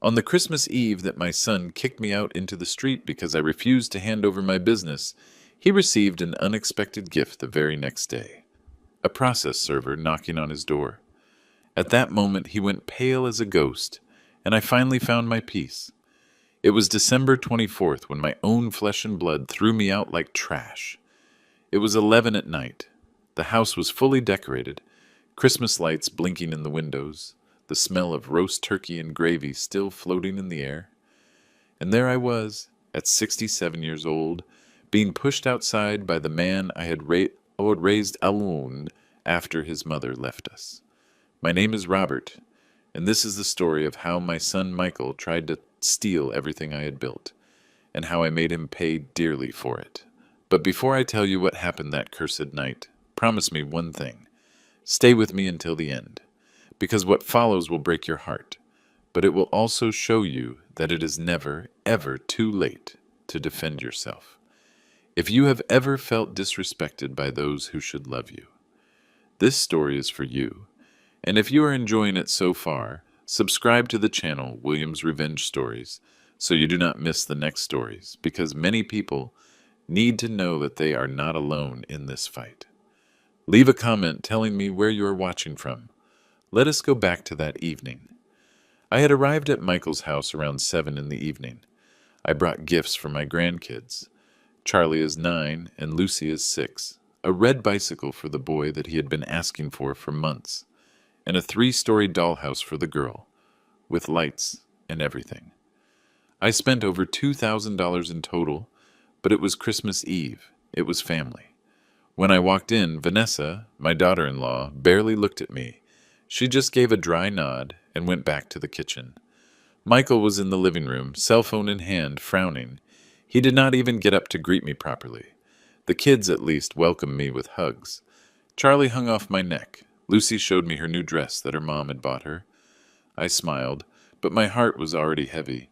On the Christmas Eve that my son kicked me out into the street because I refused to hand over my business, he received an unexpected gift the very next day. A process server knocking on his door. At that moment he went pale as a ghost, and I finally found my peace. It was December 24th when my own flesh and blood threw me out like trash. It was 11 at night. The house was fully decorated, Christmas lights blinking in the windows, the smell of roast turkey and gravy still floating in the air. And there I was, at 67 years old, being pushed outside by the man I had raised alone after his mother left us. My name is Robert, and this is the story of how my son Michael tried to steal everything I had built, and how I made him pay dearly for it. But before I tell you what happened that cursed night, promise me one thing. Stay with me until the end, because what follows will break your heart, but it will also show you that it is never, ever too late to defend yourself. If you have ever felt disrespected by those who should love you, this story is for you. And if you are enjoying it so far, subscribe to the channel William's Revenge Stories so you do not miss the next stories, because many people need to know that they are not alone in this fight. Leave a comment telling me where you are watching from. Let us go back to that evening. I had arrived at Michael's house around 7 in the evening. I brought gifts for my grandkids. Charlie is 9 and Lucy is 6, a red bicycle for the boy that he had been asking for months, and a 3-story dollhouse for the girl, with lights and everything. I spent over $2,000 in total, but it was Christmas Eve. It was family. When I walked in, Vanessa, my daughter-in-law, barely looked at me. She just gave a dry nod and went back to the kitchen. Michael was in the living room, cell phone in hand, frowning. He did not even get up to greet me properly. The kids, at least, welcomed me with hugs. Charlie hung off my neck. Lucy showed me her new dress that her mom had bought her. I smiled, but my heart was already heavy.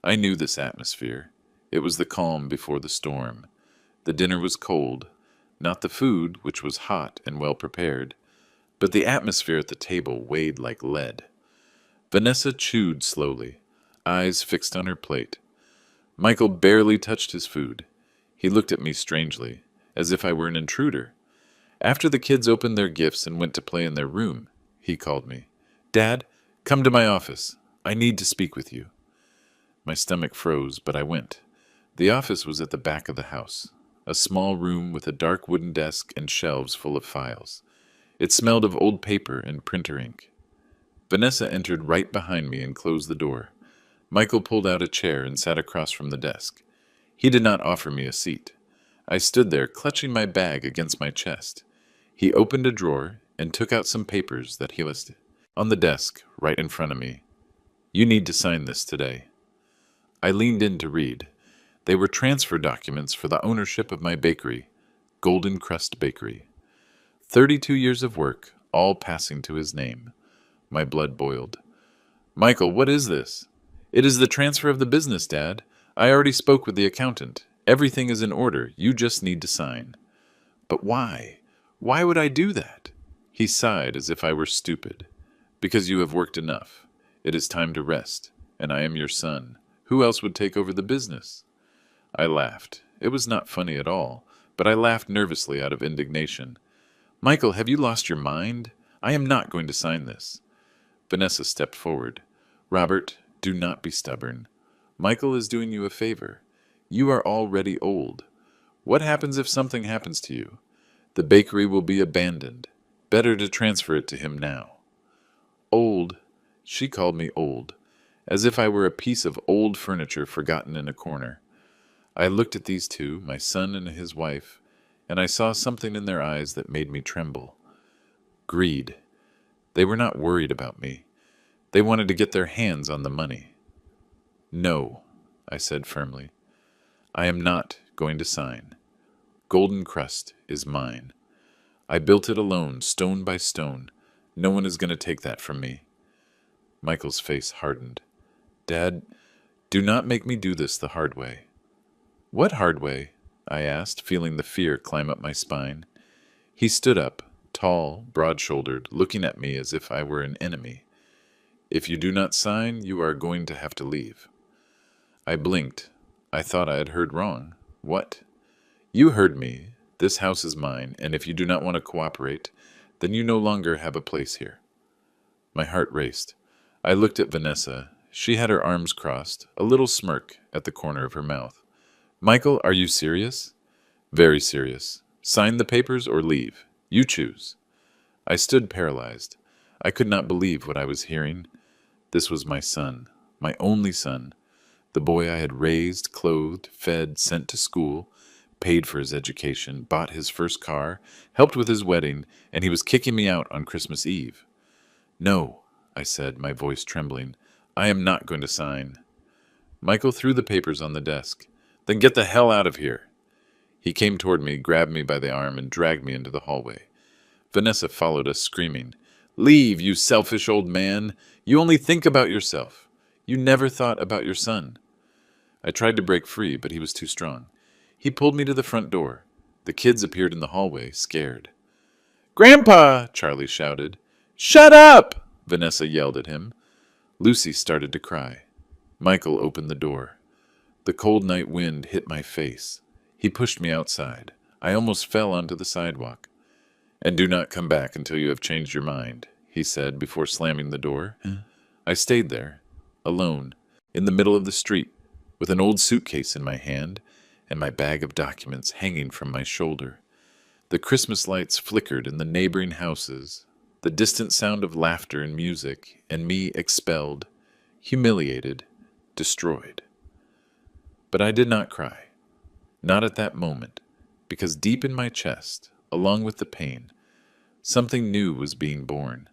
I knew this atmosphere. It was the calm before the storm. The dinner was cold, not the food, which was hot and well prepared, but the atmosphere at the table weighed like lead. Vanessa chewed slowly, eyes fixed on her plate. Michael barely touched his food. He looked at me strangely, as if I were an intruder. After the kids opened their gifts and went to play in their room, he called me. "Dad, come to my office. I need to speak with you." My stomach froze, but I went. The office was at the back of the house, a small room with a dark wooden desk and shelves full of files. It smelled of old paper and printer ink. Vanessa entered right behind me and closed the door. Michael pulled out a chair and sat across from the desk. He did not offer me a seat. I stood there, clutching my bag against my chest. He opened a drawer and took out some papers that he listed. On the desk, right in front of me. "You need to sign this today." I leaned in to read. They were transfer documents for the ownership of my bakery, Golden Crust Bakery. 32 years of work, all passing to his name. My blood boiled. "Michael, what is this?" "It is the transfer of the business, Dad. I already spoke with the accountant. Everything is in order. You just need to sign." "But why? Why would I do that?" He sighed as if I were stupid. "Because you have worked enough. It is time to rest, and I am your son. Who else would take over the business?" I laughed. It was not funny at all, but I laughed nervously out of indignation. "Michael, have you lost your mind? I am not going to sign this." Vanessa stepped forward. "Robert, do not be stubborn. Michael is doing you a favor. You are already old. What happens if something happens to you? The bakery will be abandoned. Better to transfer it to him now." Old. She called me old, as if I were a piece of old furniture forgotten in a corner. I looked at these two, my son and his wife, and I saw something in their eyes that made me tremble. Greed. They were not worried about me. They wanted to get their hands on the money. "No," I said firmly. "I am not going to sign. Golden Crust is mine. I built it alone, stone by stone. No one is going to take that from me." Michael's face hardened. "Dad, do not make me do this the hard way." "What hard way?" I asked, feeling the fear climb up my spine. He stood up, tall, broad-shouldered, looking at me as if I were an enemy. If you do not sign, you are going to have to leave. I blinked. I thought I had heard wrong. What? You heard me. This house is mine, and if you do not want to cooperate, then you no longer have a place here. My heart raced. I looked at Vanessa. She had her arms crossed, a little smirk at the corner of her mouth. Michael, are you serious? Very serious. Sign the papers or leave. You choose. I stood paralyzed. I could not believe what I was hearing. This was my son, my only son, the boy I had raised, clothed, fed, sent to school, paid for his education, bought his first car, helped with his wedding, and he was kicking me out on Christmas Eve. No, I said, my voice trembling. I am not going to sign. Michael threw the papers on the desk. Then get the hell out of here. He came toward me, grabbed me by the arm, and dragged me into the hallway. Vanessa followed us, screaming, Leave, you selfish old man. You only think about yourself. You never thought about your son. I tried to break free, but he was too strong. He pulled me to the front door. The kids appeared in the hallway, scared. Grandpa! Charlie shouted. Shut up! Vanessa yelled at him. Lucy started to cry. Michael opened the door. The cold night wind hit my face. He pushed me outside. I almost fell onto the sidewalk. And do not come back until you have changed your mind, he said before slamming the door. I stayed there, alone, in the middle of the street, with an old suitcase in my hand and my bag of documents hanging from my shoulder. The Christmas lights flickered in the neighboring houses, the distant sound of laughter and music, and me expelled, humiliated, destroyed. But I did not cry, not at that moment, because deep in my chest, along with the pain, something new was being born.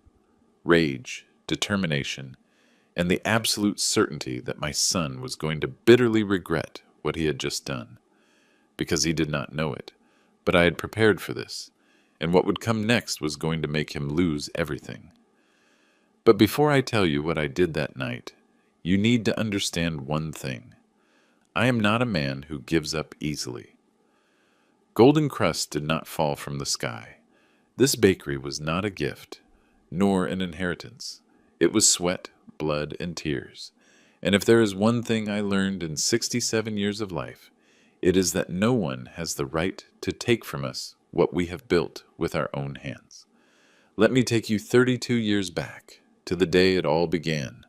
Rage, determination, and the absolute certainty that my son was going to bitterly regret what he had just done. Because he did not know it, but I had prepared for this, and what would come next was going to make him lose everything. But before I tell you what I did that night, you need to understand one thing. I am not a man who gives up easily. Golden crust did not fall from the sky. This bakery was not a gift, nor an inheritance. It was sweat, blood, and tears. And if there is one thing I learned in 67 years of life, it is that no one has the right to take from us what we have built with our own hands. Let me take you 32 years back, to the day it all began.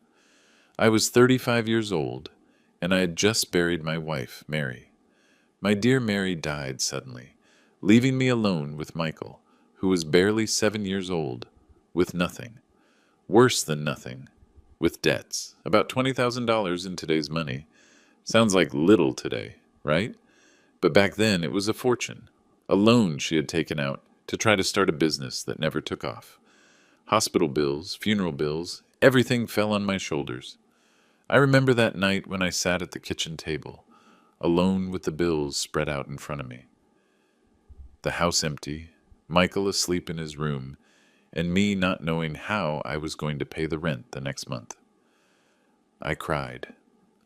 I was 35 years old, and I had just buried my wife, Mary. My dear Mary died suddenly, leaving me alone with Michael, who was barely 7 years old, with nothing. Worse than nothing, with debts, about $20,000 in today's money. Sounds like little today, right? But back then it was a fortune, a loan she had taken out to try to start a business that never took off. Hospital bills, funeral bills, everything fell on my shoulders. I remember that night when I sat at the kitchen table, alone with the bills spread out in front of me. The house empty, Michael asleep in his room, and me not knowing how I was going to pay the rent the next month. I cried.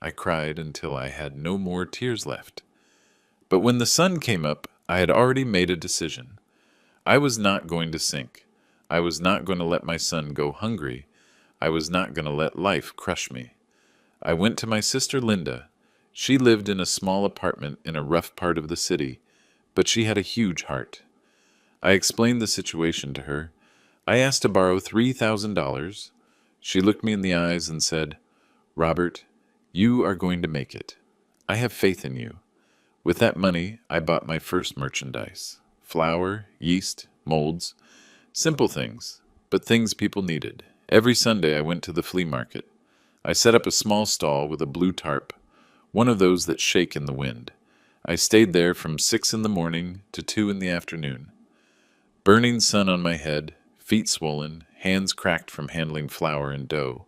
I cried until I had no more tears left. But when the sun came up, I had already made a decision. I was not going to sink. I was not going to let my son go hungry. I was not going to let life crush me. I went to my sister Linda. She lived in a small apartment in a rough part of the city, but she had a huge heart. I explained the situation to her. I asked to borrow $3,000. She looked me in the eyes and said, Robert, you are going to make it. I have faith in you. With that money, I bought my first merchandise. Flour, yeast, molds. Simple things, but things people needed. Every Sunday I went to the flea market. I set up a small stall with a blue tarp, one of those that shake in the wind. I stayed there from 6 in the morning to 2 in the afternoon. Burning sun on my head, feet swollen, hands cracked from handling flour and dough,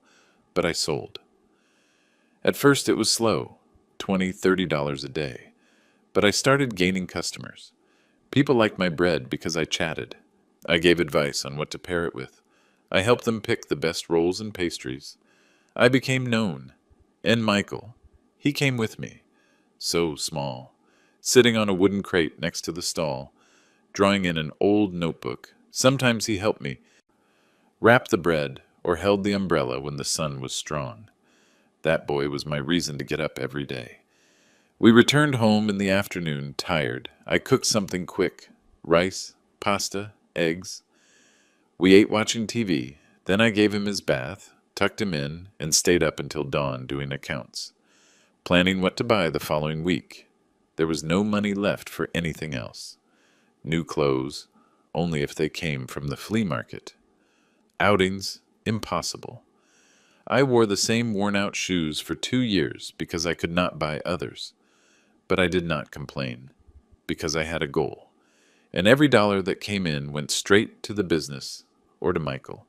but I sold. At first it was slow, $20, $30 a day. But I started gaining customers. People liked my bread because I chatted. I gave advice on what to pair it with. I helped them pick the best rolls and pastries. I became known. And Michael, he came with me. So small, sitting on a wooden crate next to the stall, drawing in an old notebook. Sometimes he helped me wrap the bread, or held the umbrella when the sun was strong. That boy was my reason to get up every day. We returned home in the afternoon, tired. I cooked something quick: rice, pasta, eggs. We ate watching TV. Then I gave him his bath, tucked him in, and stayed up until dawn doing accounts, planning what to buy the following week. There was no money left for anything else. New clothes, only if they came from the flea market. Outings, impossible. I wore the same worn-out shoes for 2 years because I could not buy others. But I did not complain, because I had a goal. And every dollar that came in went straight to the business or to Michael.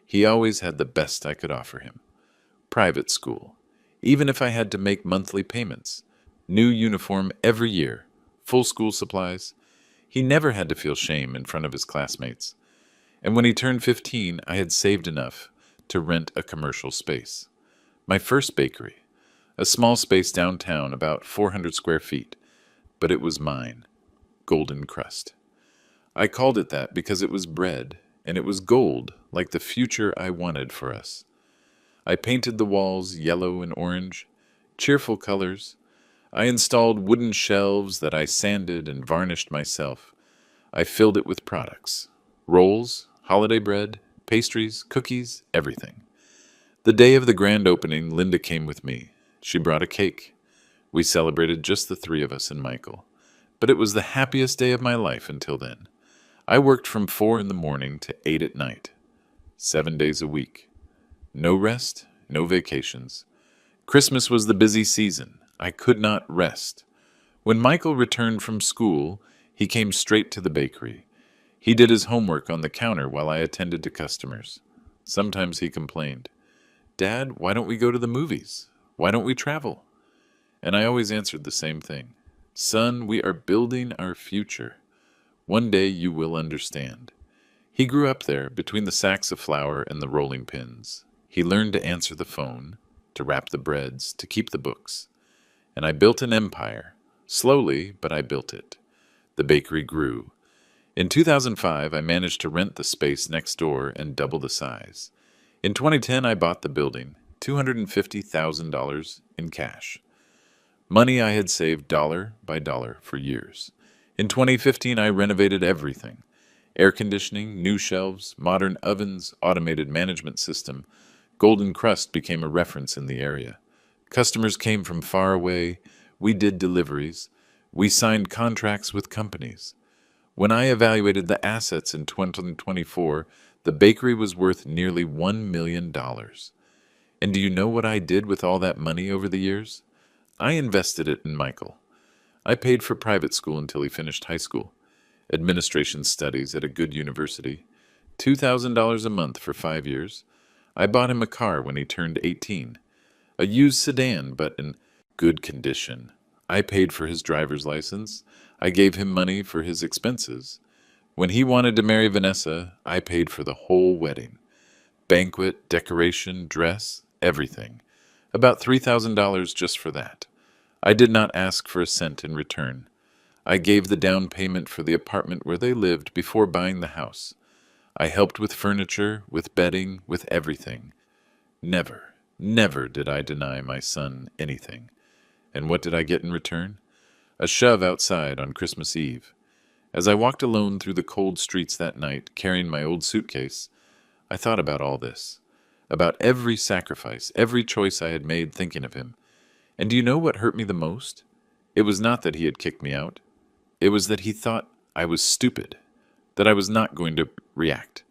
He always had the best I could offer him. Private school, even if I had to make monthly payments. New uniform every year, full school supplies. He never had to feel shame in front of his classmates. And when he turned 15, I had saved enough to rent a commercial space. My first bakery, a small space downtown, about 400 square feet, but it was mine. Golden crust. I called it that because it was bread, and it was gold, like the future I wanted for us. I painted the walls yellow and orange, cheerful colors. I installed wooden shelves that I sanded and varnished myself. I filled it with products: rolls, holiday bread, pastries, cookies, everything. The day of the grand opening, Linda came with me. She brought a cake. We celebrated, just the three of us and Michael. But it was the happiest day of my life until then. I worked from 4 in the morning to 8 at night, 7 days a week. No rest, no vacations. Christmas was the busy season. I could not rest. When Michael returned from school, he came straight to the bakery. He did his homework on the counter while I attended to customers. Sometimes he complained, "Dad, why don't we go to the movies? Why don't we travel?" And I always answered the same thing: "Son, we are building our future. One day you will understand." He grew up there, between the sacks of flour and the rolling pins. He learned to answer the phone, to wrap the breads, to keep the books. And I built an empire. Slowly, but I built it. The bakery grew. In 2005, I managed to rent the space next door and double the size. In 2010, I bought the building, $250,000 in cash. Money I had saved dollar by dollar for years. In 2015, I renovated everything: air conditioning, new shelves, modern ovens, automated management system. Golden crust became a reference in the area. Customers came from far away. We did deliveries. We signed contracts with companies. When I evaluated the assets in 2024, the bakery was worth nearly $1 million. And do you know what I did with all that money over the years? I invested it in Michael. I paid for private school until he finished high school, administration studies at a good university, $2,000 a month for 5 years. I bought him a car when he turned 18, a used sedan, but in good condition. I paid for his driver's license. I gave him money for his expenses. When he wanted to marry Vanessa, I paid for the whole wedding. Banquet, decoration, dress, everything. About $3,000 just for that. I did not ask for a cent in return. I gave the down payment for the apartment where they lived before buying the house. I helped with furniture, with bedding, with everything. Never, never did I deny my son anything. And what did I get in return? A shove outside on Christmas Eve. As I walked alone through the cold streets that night, carrying my old suitcase, I thought about all this, about every sacrifice, every choice I had made thinking of him. And do you know what hurt me the most? It was not that he had kicked me out. It was that he thought I was stupid, that I was not going to react,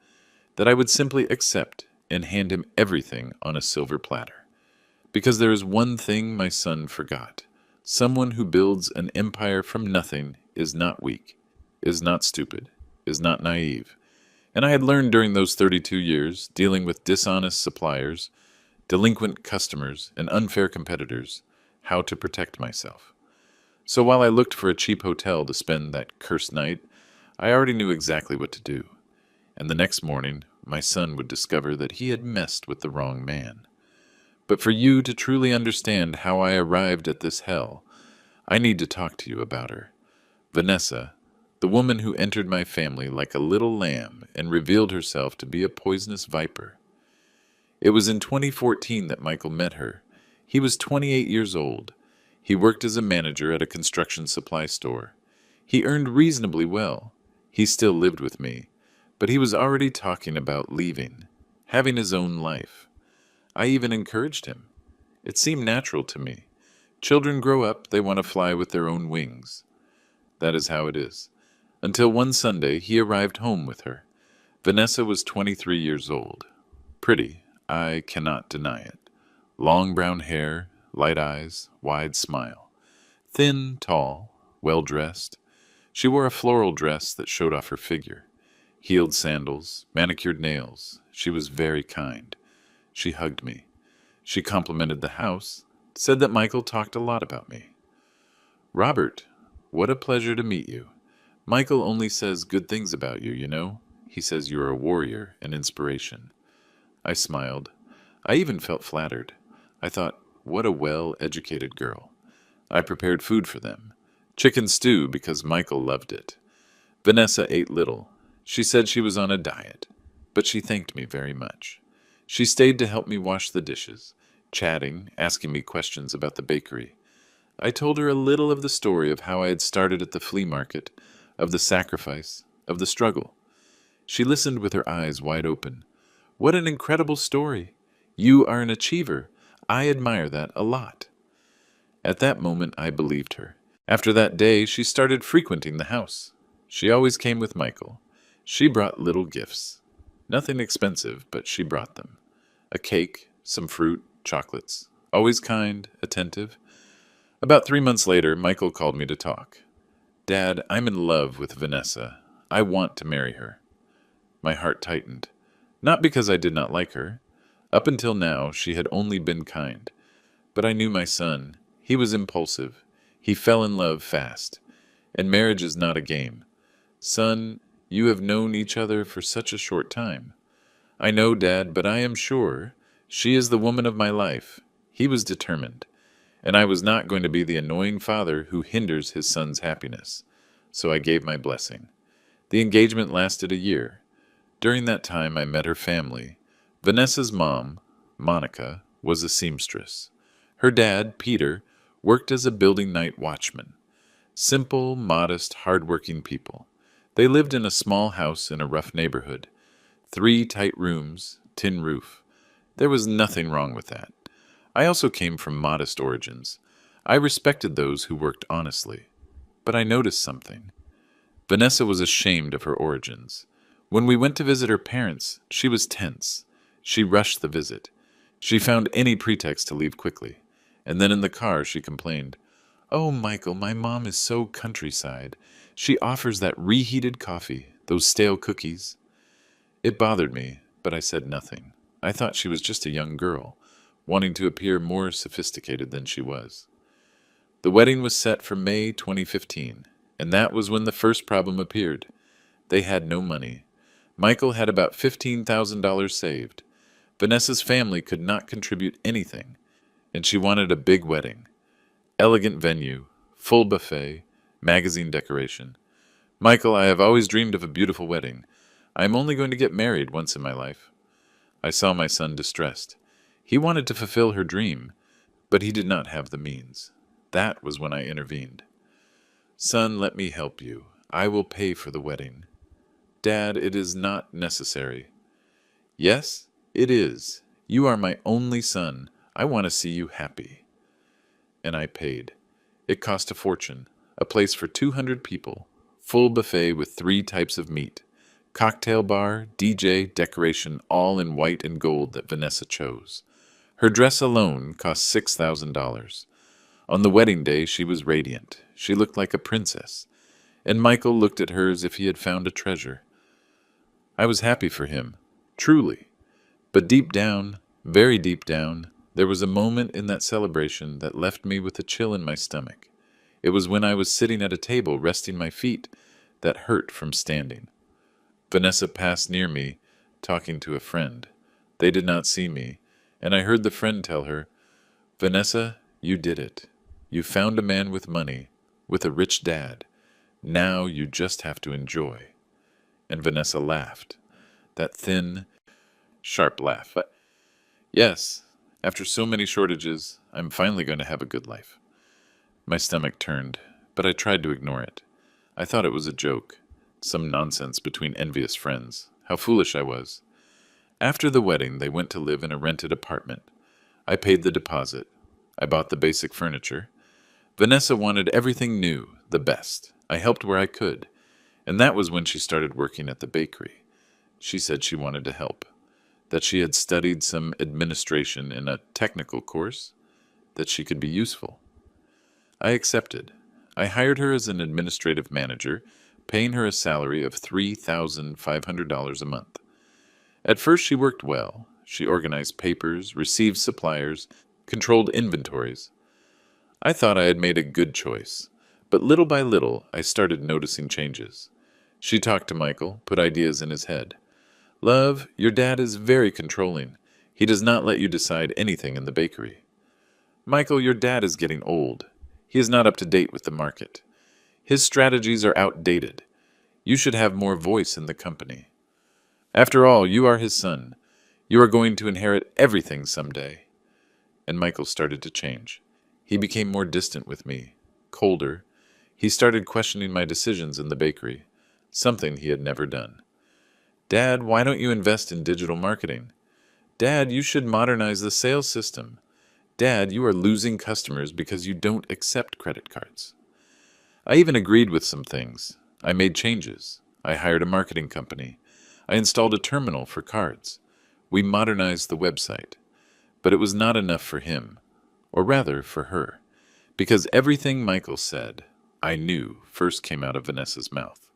that I would simply accept and hand him everything on a silver platter. Because there is one thing my son forgot. Someone who builds an empire from nothing is not weak, is not stupid, is not naive. And I had learned during those 32 years, dealing with dishonest suppliers, delinquent customers, and unfair competitors, how to protect myself. So while I looked for a cheap hotel to spend that cursed night, I already knew exactly what to do. And the next morning, my son would discover that he had messed with the wrong man. But for you to truly understand how I arrived at this hell, I need to talk to you about her. Vanessa, the woman who entered my family like a little lamb and revealed herself to be a poisonous viper. It was in 2014 that Michael met her. He was 28 years old. He worked as a manager at a construction supply store. He earned reasonably well. He still lived with me, but he was already talking about leaving, having his own life. I even encouraged him. It seemed natural to me. Children grow up, they want to fly with their own wings. That is how it is. Until one Sunday, he arrived home with her. Vanessa was 23 years old. Pretty, I cannot deny it. Long brown hair, light eyes, wide smile. Thin, tall, well-dressed. She wore a floral dress that showed off her figure. Heeled sandals, manicured nails. She was very kind. She hugged me. She complimented the house, said that Michael talked a lot about me. "Robert, what a pleasure to meet you. Michael only says good things about you, you know. He says you're a warrior, an inspiration." I smiled. I even felt flattered. I thought, what a well-educated girl. I prepared food for them. Chicken stew because Michael loved it. Vanessa ate little. She said she was on a diet, but she thanked me very much. She stayed to help me wash the dishes, chatting, asking me questions about the bakery. I told her a little of the story of how I had started at the flea market, of the sacrifice, of the struggle. She listened with her eyes wide open. "What an incredible story! You are an achiever. I admire that a lot." At that moment, I believed her. After that day, she started frequenting the house. She always came with Michael. She brought little gifts. Nothing expensive, but she brought them. A cake, some fruit, chocolates. Always kind, attentive. About 3 months later, Michael called me to talk. "Dad, I'm in love with Vanessa. I want to marry her." My heart tightened. Not because I did not like her. Up until now, she had only been kind. But I knew my son. He was impulsive. He fell in love fast. And marriage is not a game. "Son, you have known each other for such a short time." "I know, Dad, but I am sure she is the woman of my life." He was determined. And I was not going to be the annoying father who hinders his son's happiness. So I gave my blessing. The engagement lasted a year. During that time, I met her family. Vanessa's mom, Monica, was a seamstress. Her dad, Peter, worked as a building night watchman. Simple, modest, hard-working people. They lived in a small house in a rough neighborhood. 3 tight rooms, tin roof. There was nothing wrong with that. I also came from modest origins. I respected those who worked honestly. But I noticed something. Vanessa was ashamed of her origins. When we went to visit her parents, she was tense. She rushed the visit. She found any pretext to leave quickly. And then in the car she complained, "Oh, Michael, my mom is so countryside. She offers that reheated coffee, those stale cookies." It bothered me, but I said nothing. I thought she was just a young girl, wanting to appear more sophisticated than she was. The wedding was set for May 2015, and that was when the first problem appeared. They had no money. Michael had about $15,000 saved. Vanessa's family could not contribute anything, and she wanted a big wedding. Elegant venue, full buffet, magazine decoration. "Michael, I have always dreamed of a beautiful wedding. I am only going to get married once in my life." I saw my son distressed. He wanted to fulfill her dream, but he did not have the means. That was when I intervened. "Son, let me help you. I will pay for the wedding." "Dad, it is not necessary." "Yes, it is. You are my only son. I want to see you happy." And I paid. It cost a fortune. A place for 200 people. Full buffet with 3 types of meat. Cocktail bar, DJ, decoration, all in white and gold that Vanessa chose. Her dress alone cost $6,000. On the wedding day, she was radiant. She looked like a princess. And Michael looked at her as if he had found a treasure. I was happy for him, truly. But deep down, very deep down, there was a moment in that celebration that left me with a chill in my stomach. It was when I was sitting at a table resting my feet that hurt from standing. Vanessa passed near me, talking to a friend. They did not see me, and I heard the friend tell her, "Vanessa, you did it. You found a man with money, with a rich dad. Now you just have to enjoy." And Vanessa laughed. That thin, sharp laugh. Yes, after so many shortages, I'm finally going to have a good life. My stomach turned, but I tried to ignore it. I thought it was a joke, some nonsense between envious friends. How foolish I was. After the wedding, they went to live in a rented apartment. I paid the deposit. I bought the basic furniture. Vanessa wanted everything new, the best. I helped where I could, and that was when she started working at the bakery. She said she wanted to help, that she had studied some administration in a technical course, that she could be useful. I accepted. I hired her as an administrative manager, paying her a salary of $3,500 a month. At first, she worked well. She organized papers, received suppliers, controlled inventories. I thought I had made a good choice, but little by little, I started noticing changes. She talked to Michael, put ideas in his head. Love, your dad is very controlling. He does not let you decide anything in the bakery. Michael, your dad is getting old. He is not up to date with the market. His strategies are outdated. You should have more voice in the company. After all, you are his son. You are going to inherit everything someday. And Michael started to change. He became more distant with me, colder. He started questioning my decisions in the bakery, something he had never done. Dad, why don't you invest in digital marketing? Dad, you should modernize the sales system. Dad, you are losing customers because you don't accept credit cards. I even agreed with some things. I made changes. I hired a marketing company. I installed a terminal for cards. We modernized the website. But it was not enough for him, or rather for her, because everything Michael said, I knew, first came out of Vanessa's mouth.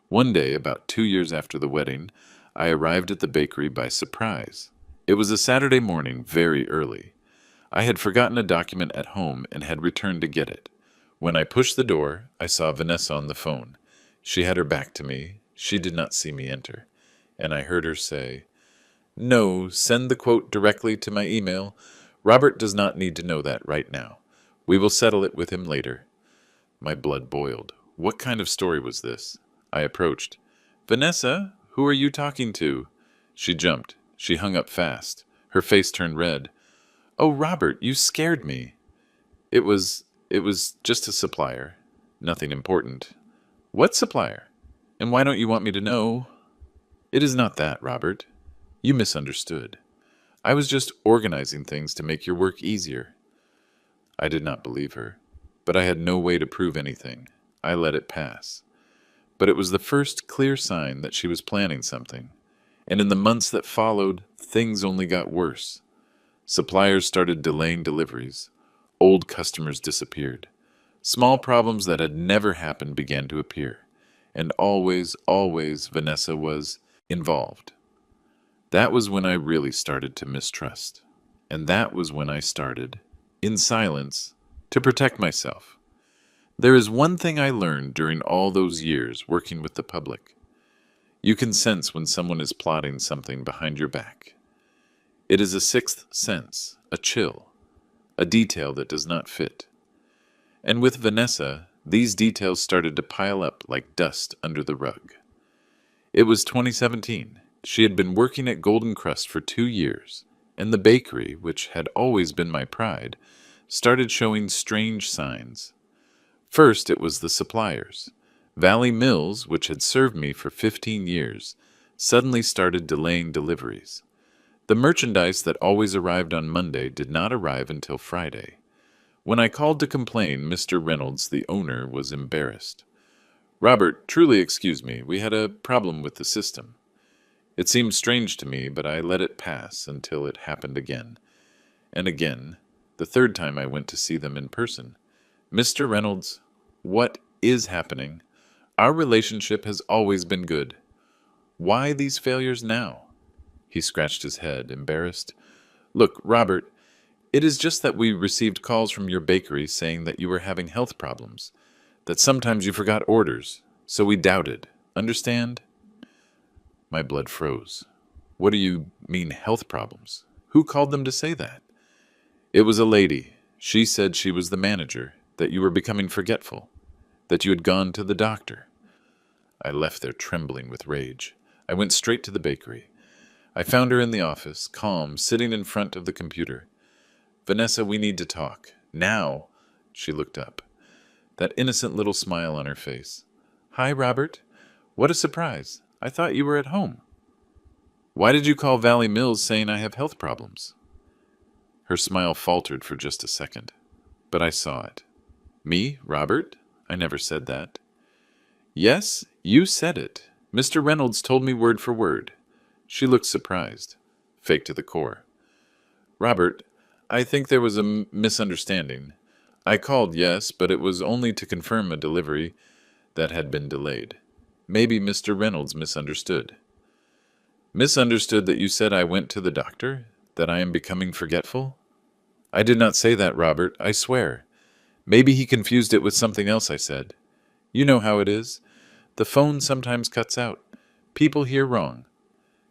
One day, about 2 years after the wedding, I arrived at the bakery by surprise. It was a Saturday morning, very early. I had forgotten a document at home and had returned to get it. When I pushed the door, I saw Vanessa on the phone. She had her back to me. She did not see me enter. And I heard her say, No, send the quote directly to my email. Robert does not need to know that right now. We will settle it with him later. My blood boiled. What kind of story was this? I approached. Vanessa, who are you talking to? She jumped. She hung up fast. Her face turned red. Oh, Robert, you scared me. It was just a supplier. Nothing important. What supplier? And why don't you want me to know? It is not that, Robert. You misunderstood. I was just organizing things to make your work easier. I did not believe her, but I had no way to prove anything. I let it pass. But it was the first clear sign that she was planning something. And in the months that followed, things only got worse. Suppliers started delaying deliveries. Old customers disappeared. Small problems that had never happened began to appear. And always, always, Vanessa was involved. That was when I really started to mistrust. And that was when I started, in silence, to protect myself. There is one thing I learned during all those years working with the public. You can sense when someone is plotting something behind your back. It is a sixth sense, a chill, a detail that does not fit. And with Vanessa, these details started to pile up like dust under the rug. It was 2017. She had been working at Golden Crust for 2 years, and the bakery, which had always been my pride, started showing strange signs. First, it was the suppliers. Valley Mills, which had served me for 15 years, suddenly started delaying deliveries. The merchandise that always arrived on Monday did not arrive until Friday. When I called to complain, Mr. Reynolds, the owner, was embarrassed. Robert, truly excuse me, we had a problem with the system. It seemed strange to me, but I let it pass until it happened again. And again, the third time I went to see them in person. Mr. Reynolds, what is happening? Our relationship has always been good. Why these failures now? He scratched his head, embarrassed. Look, Robert, it is just that we received calls from your bakery saying that you were having health problems, that sometimes you forgot orders, so we doubted. Understand? My blood froze. What do you mean health problems? Who called them to say that? It was a lady. She said she was the manager, that you were becoming forgetful, that you had gone to the doctor. I left there trembling with rage. I went straight to the bakery. I found her in the office, calm, sitting in front of the computer. "Vanessa, we need to talk. Now." She looked up, that innocent little smile on her face. "Hi, Robert. What a surprise. I thought you were at home. Why did you call Valley Mills saying I have health problems?" Her smile faltered for just a second, but I saw it. "Me, Robert? I never said that." "Yes, you said it. Mr. Reynolds told me word for word." She looked surprised, fake to the core. "Robert, I think there was a misunderstanding. I called, yes, but it was only to confirm a delivery that had been delayed. Maybe Mr. Reynolds misunderstood." "Misunderstood that you said I went to the doctor? That I am becoming forgetful?" "I did not say that, Robert, I swear. Maybe he confused it with something else I said. You know how it is. The phone sometimes cuts out. People hear wrong."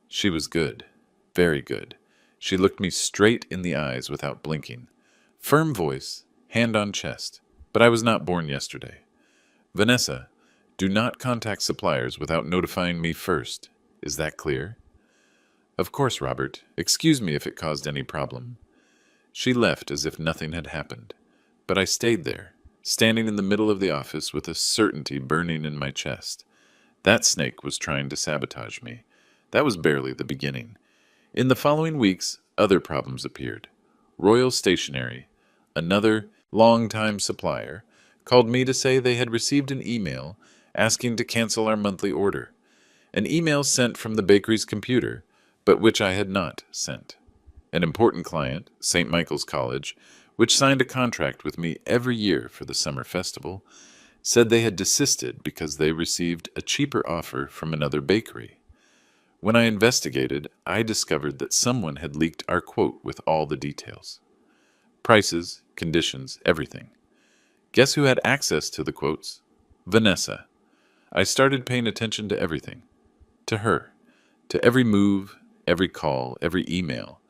She was good. Very good. She looked me straight in the eyes without blinking. Firm voice, hand on chest. But I was not born yesterday. "Vanessa, do not contact suppliers without notifying me first. Is that clear?" "Of course, Robert. Excuse me if it caused any problem." She left as if nothing had happened. But I stayed there, standing in the middle of the office with a certainty burning in my chest. That snake was trying to sabotage me. That was barely the beginning. In the following weeks, other problems appeared. Royal Stationery, another long-time supplier, called me to say they had received an email asking to cancel our monthly order. An email sent from the bakery's computer, but which I had not sent. An important client, St. Michael's College, which signed a contract with me every year for the summer festival, said they had desisted because they received a cheaper offer from another bakery. When I investigated, I discovered that someone had leaked our quote with all the details. Prices, conditions, everything. Guess who had access to the quotes? Vanessa. I started paying attention to everything. To her. To every move, every call, every email.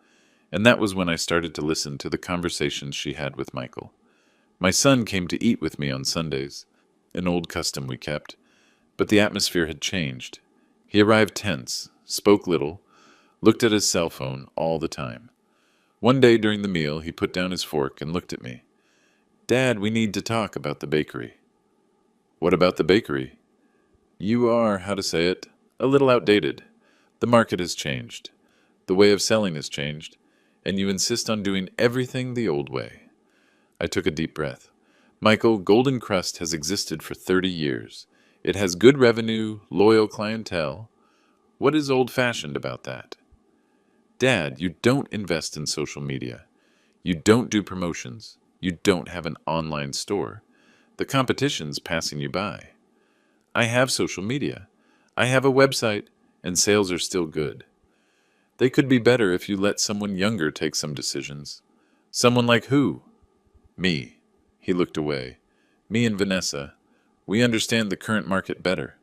And that was when I started to listen to the conversations she had with Michael. My son came to eat with me on Sundays, an old custom we kept, but the atmosphere had changed. He arrived tense, spoke little, looked at his cell phone all the time. One day during the meal, he put down his fork and looked at me. "Dad, we need to talk about the bakery." "What about the bakery?" "You are, how to say it, a little outdated. The market has changed. The way of selling has changed, and you insist on doing everything the old way." I took a deep breath. "Michael, Golden Crust has existed for 30 years. It has good revenue, loyal clientele. What is old-fashioned about that?" "Dad, you don't invest in social media. You don't do promotions. You don't have an online store. The competition's passing you by." "I have social media. I have a website, and sales are still good." "They could be better if you let someone younger take some decisions." "Someone like who?" "Me." He looked away. "Me and Vanessa. We understand the current market better."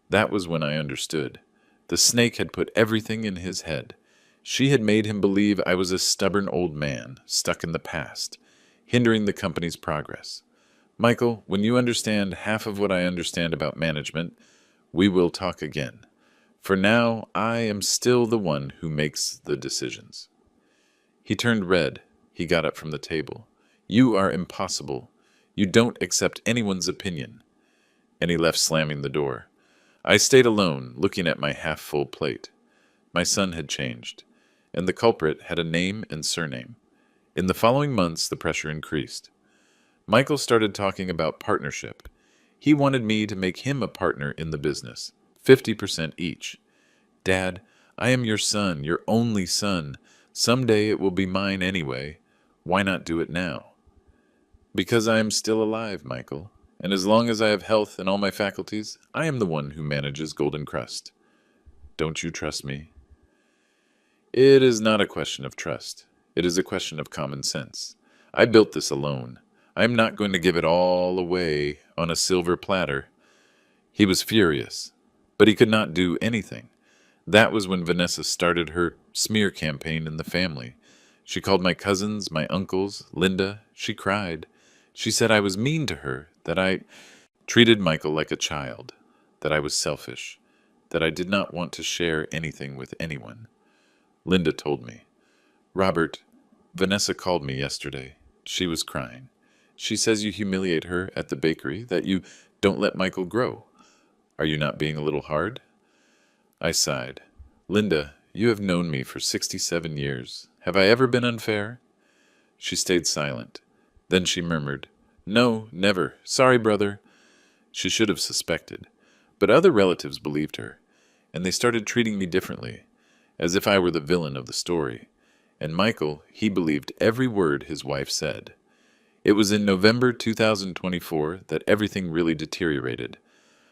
That was when I understood. The snake had put everything in his head. She had made him believe I was a stubborn old man, stuck in the past, hindering the company's progress. "Michael, when you understand half of what I understand about management, we will talk again. For now, I am still the one who makes the decisions." He turned red. He got up from the table. "You are impossible. You don't accept anyone's opinion." And he left slamming the door. I stayed alone, looking at my half-full plate. My son had changed, and the culprit had a name and surname. In the following months, the pressure increased. Michael started talking about partnership. He wanted me to make him a partner in the business, 50% each. "Dad, I am your son, your only son. Someday it will be mine anyway. Why not do it now?" "Because I am still alive, Michael. And as long as I have health and all my faculties, I am the one who manages Golden Crust. Don't you trust me?" "It is not a question of trust. It is a question of common sense. I built this alone. I am not going to give it all away on a silver platter." He was furious, but he could not do anything. That was when Vanessa started her smear campaign in the family. She called my cousins, my uncles, Linda. She cried. She said I was mean to her, that I treated Michael like a child, that I was selfish, that I did not want to share anything with anyone. Linda told me. Robert, Vanessa called me yesterday. She was crying. She says you humiliate her at the bakery, that you don't let Michael grow. Are you not being a little hard? I sighed. Linda, you have known me for 67 years. Have I ever been unfair? She stayed silent. Then she murmured, No, never. Sorry, brother. She should have suspected. But other relatives believed her, and they started treating me differently, as if I were the villain of the story. And Michael, he believed every word his wife said. It was in November 2024 that everything really deteriorated.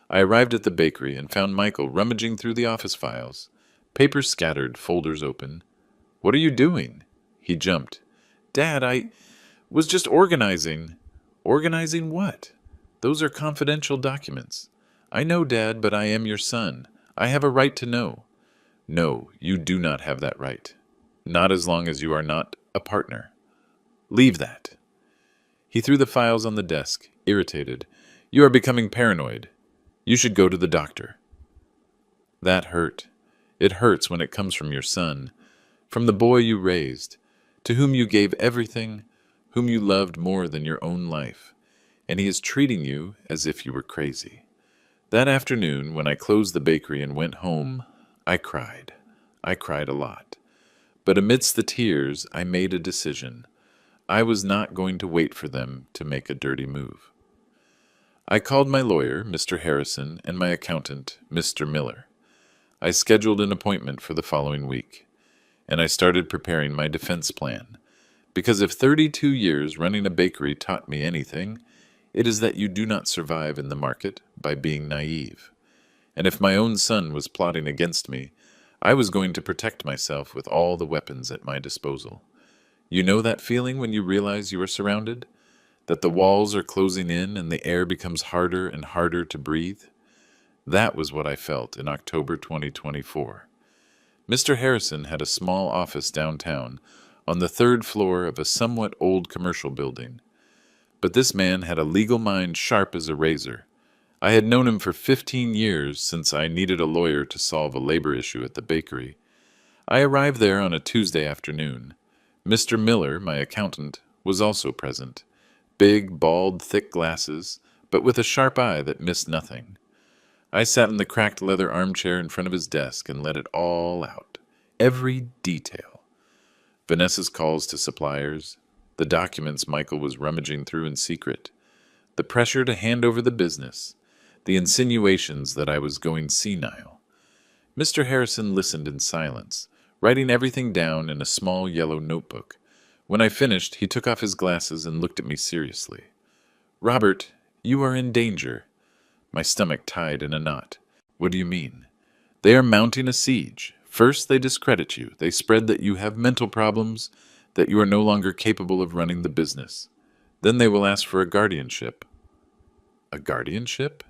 I arrived at the bakery and found Michael rummaging through the office files. Papers scattered, folders open. What are you doing? He jumped. Dad, I was just organizing. Organizing what? Those are confidential documents. I know, Dad, but I am your son. I have a right to know. No, you do not have that right. Not as long as you are not a partner. Leave that. He threw the files on the desk, irritated. You are becoming paranoid. You should go to the doctor. That hurt. It hurts when it comes from your son, from the boy you raised, to whom you gave everything, whom you loved more than your own life, and he is treating you as if you were crazy. That afternoon, when I closed the bakery and went home, I cried. I cried a lot. But amidst the tears, I made a decision. I was not going to wait for them to make a dirty move. I called my lawyer, Mr. Harrison, and my accountant, Mr. Miller. I scheduled an appointment for the following week, and I started preparing my defense plan. Because if 32 years running a bakery taught me anything, it is that you do not survive in the market by being naive. And if my own son was plotting against me, I was going to protect myself with all the weapons at my disposal. You know that feeling when you realize you are surrounded? That the walls are closing in and the air becomes harder and harder to breathe? That was what I felt in October 2024. Mr. Harrison had a small office downtown on the third floor of a somewhat old commercial building. But this man had a legal mind sharp as a razor. I had known him for 15 years since I needed a lawyer to solve a labor issue at the bakery. I arrived there on a Tuesday afternoon. Mr. Miller, my accountant, was also present. Big, bald, thick glasses, but with a sharp eye that missed nothing. I sat in the cracked leather armchair in front of his desk and let it all out. Every detail. Vanessa's calls to suppliers, the documents Michael was rummaging through in secret, the pressure to hand over the business, the insinuations that I was going senile. Mr. Harrison listened in silence, writing everything down in a small yellow notebook. When I finished, he took off his glasses and looked at me seriously. Robert, you are in danger. My stomach tied in a knot. What do you mean? They are mounting a siege. First, they discredit you. They spread that you have mental problems, that you are no longer capable of running the business. Then they will ask for a guardianship. A guardianship?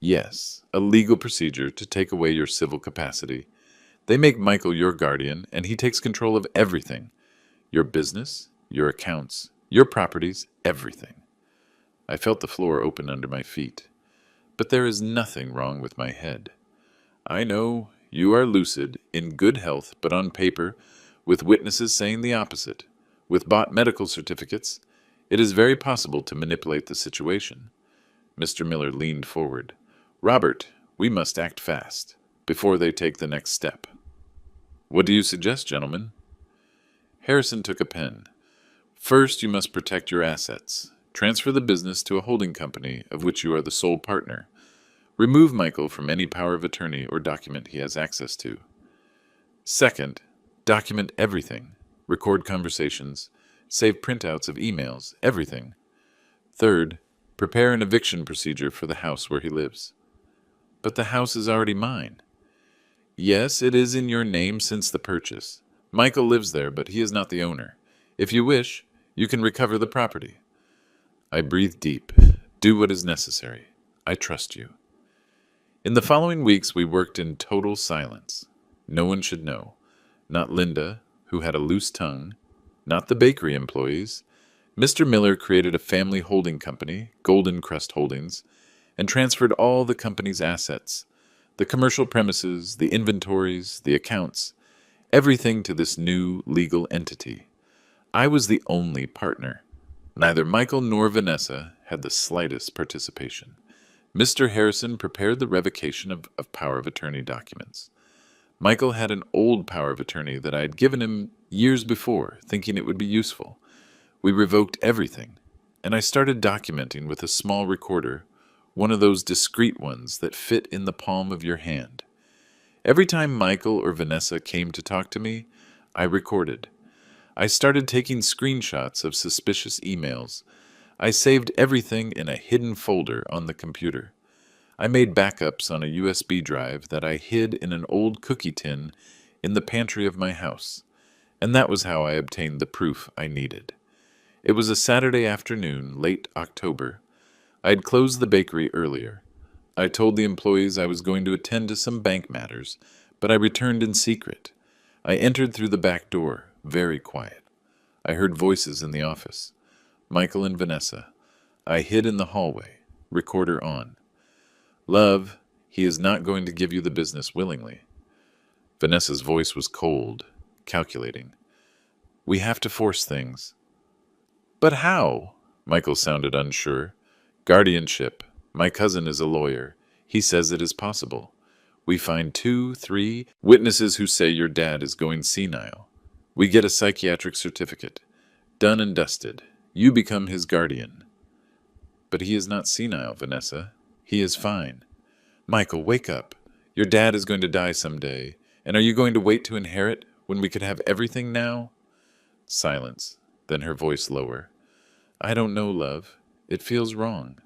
Yes, a legal procedure to take away your civil capacity. They make Michael your guardian, and he takes control of everything. Your business, your accounts, your properties, everything. I felt the floor open under my feet. But there is nothing wrong with my head. I know you are lucid, in good health, but on paper, with witnesses saying the opposite, with bought medical certificates, it is very possible to manipulate the situation. Mr. Miller leaned forward. Robert, we must act fast, before they take the next step. What do you suggest, gentlemen? Harrison took a pen. First, you must protect your assets. Transfer the business to a holding company of which you are the sole partner. Remove Michael from any power of attorney or document he has access to. Second, document everything. Record conversations. Save printouts of emails. Everything. Third, prepare an eviction procedure for the house where he lives. But the house is already mine. Yes, it is in your name since the purchase. Michael lives there, but he is not the owner. If you wish, you can recover the property. I breathed deep. Do what is necessary. I trust you. In the following weeks, we worked in total silence. No one should know. Not Linda, who had a loose tongue. Not the bakery employees. Mr. Miller created a family holding company, Golden Crest Holdings, and transferred all the company's assets, the commercial premises, the inventories, the accounts, everything to this new legal entity. I was the only partner. Neither Michael nor Vanessa had the slightest participation. Mr. Harrison prepared the revocation of power of attorney documents. Michael had an old power of attorney that I had given him years before, thinking it would be useful. We revoked everything, and I started documenting with a small recorder, one of those discreet ones that fit in the palm of your hand. Every time Michael or Vanessa came to talk to me, I recorded. I started taking screenshots of suspicious emails. I saved everything in a hidden folder on the computer. I made backups on a USB drive that I hid in an old cookie tin in the pantry of my house, and that was how I obtained the proof I needed. It was a Saturday afternoon, late October. I had closed the bakery earlier. I told the employees I was going to attend to some bank matters, but I returned in secret. I entered through the back door, very quiet. I heard voices in the office. Michael and Vanessa. I hid in the hallway, recorder on. Love, he is not going to give you the business willingly. Vanessa's voice was cold, calculating. We have to force things. But how? Michael sounded unsure. Guardianship. My cousin is a lawyer. He says it is possible. We find 2, 3 witnesses who say your dad is going senile. We get a psychiatric certificate. Done and dusted. You become his guardian. But he is not senile, Vanessa. He is fine. Michael, wake up. Your dad is going to die someday. And are you going to wait to inherit when we could have everything now? Silence. Then her voice lower. I don't know, love. It feels wrong.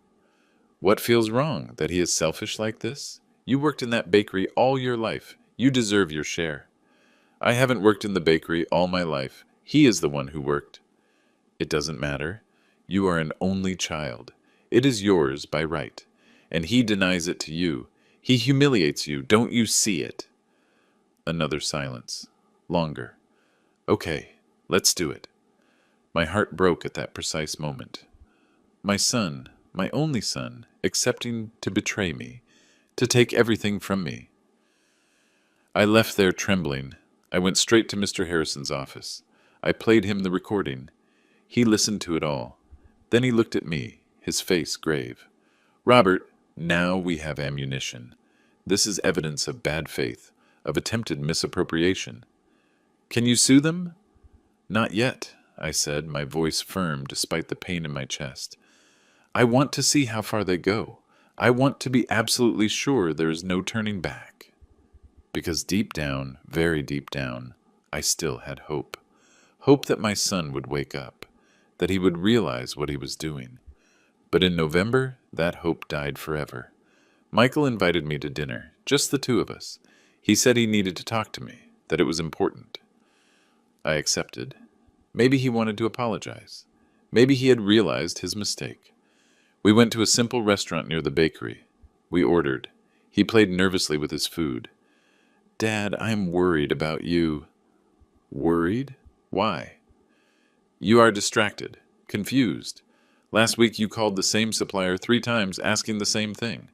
What feels wrong? That he is selfish like this? You worked in that bakery all your life. You deserve your share. I haven't worked in the bakery all my life. He is the one who worked. It doesn't matter. You are an only child. It is yours by right. And he denies it to you. He humiliates you. Don't you see it? Another silence. Longer. Okay, let's do it. My heart broke at that precise moment. My son, my only son, accepting to betray me, to take everything from me. I left there trembling. I went straight to Mr. Harrison's office. I played him the recording. He listened to it all. Then he looked at me, his face grave. Robert, now we have ammunition. This is evidence of bad faith, of attempted misappropriation. Can you sue them? Not yet, I said, my voice firm despite the pain in my chest. I want to see how far they go. I want to be absolutely sure there is no turning back. Because deep down, very deep down, I still had hope. Hope that my son would wake up, that he would realize what he was doing. But in November, that hope died forever. Michael invited me to dinner, just the two of us. He said he needed to talk to me, that it was important. I accepted. Maybe he wanted to apologize. Maybe he had realized his mistake. We went to a simple restaurant near the bakery. We ordered. He played nervously with his food. Dad, I'm worried about you. Worried? Why? You are distracted, confused. Last week you called the same supplier 3 times asking the same thing.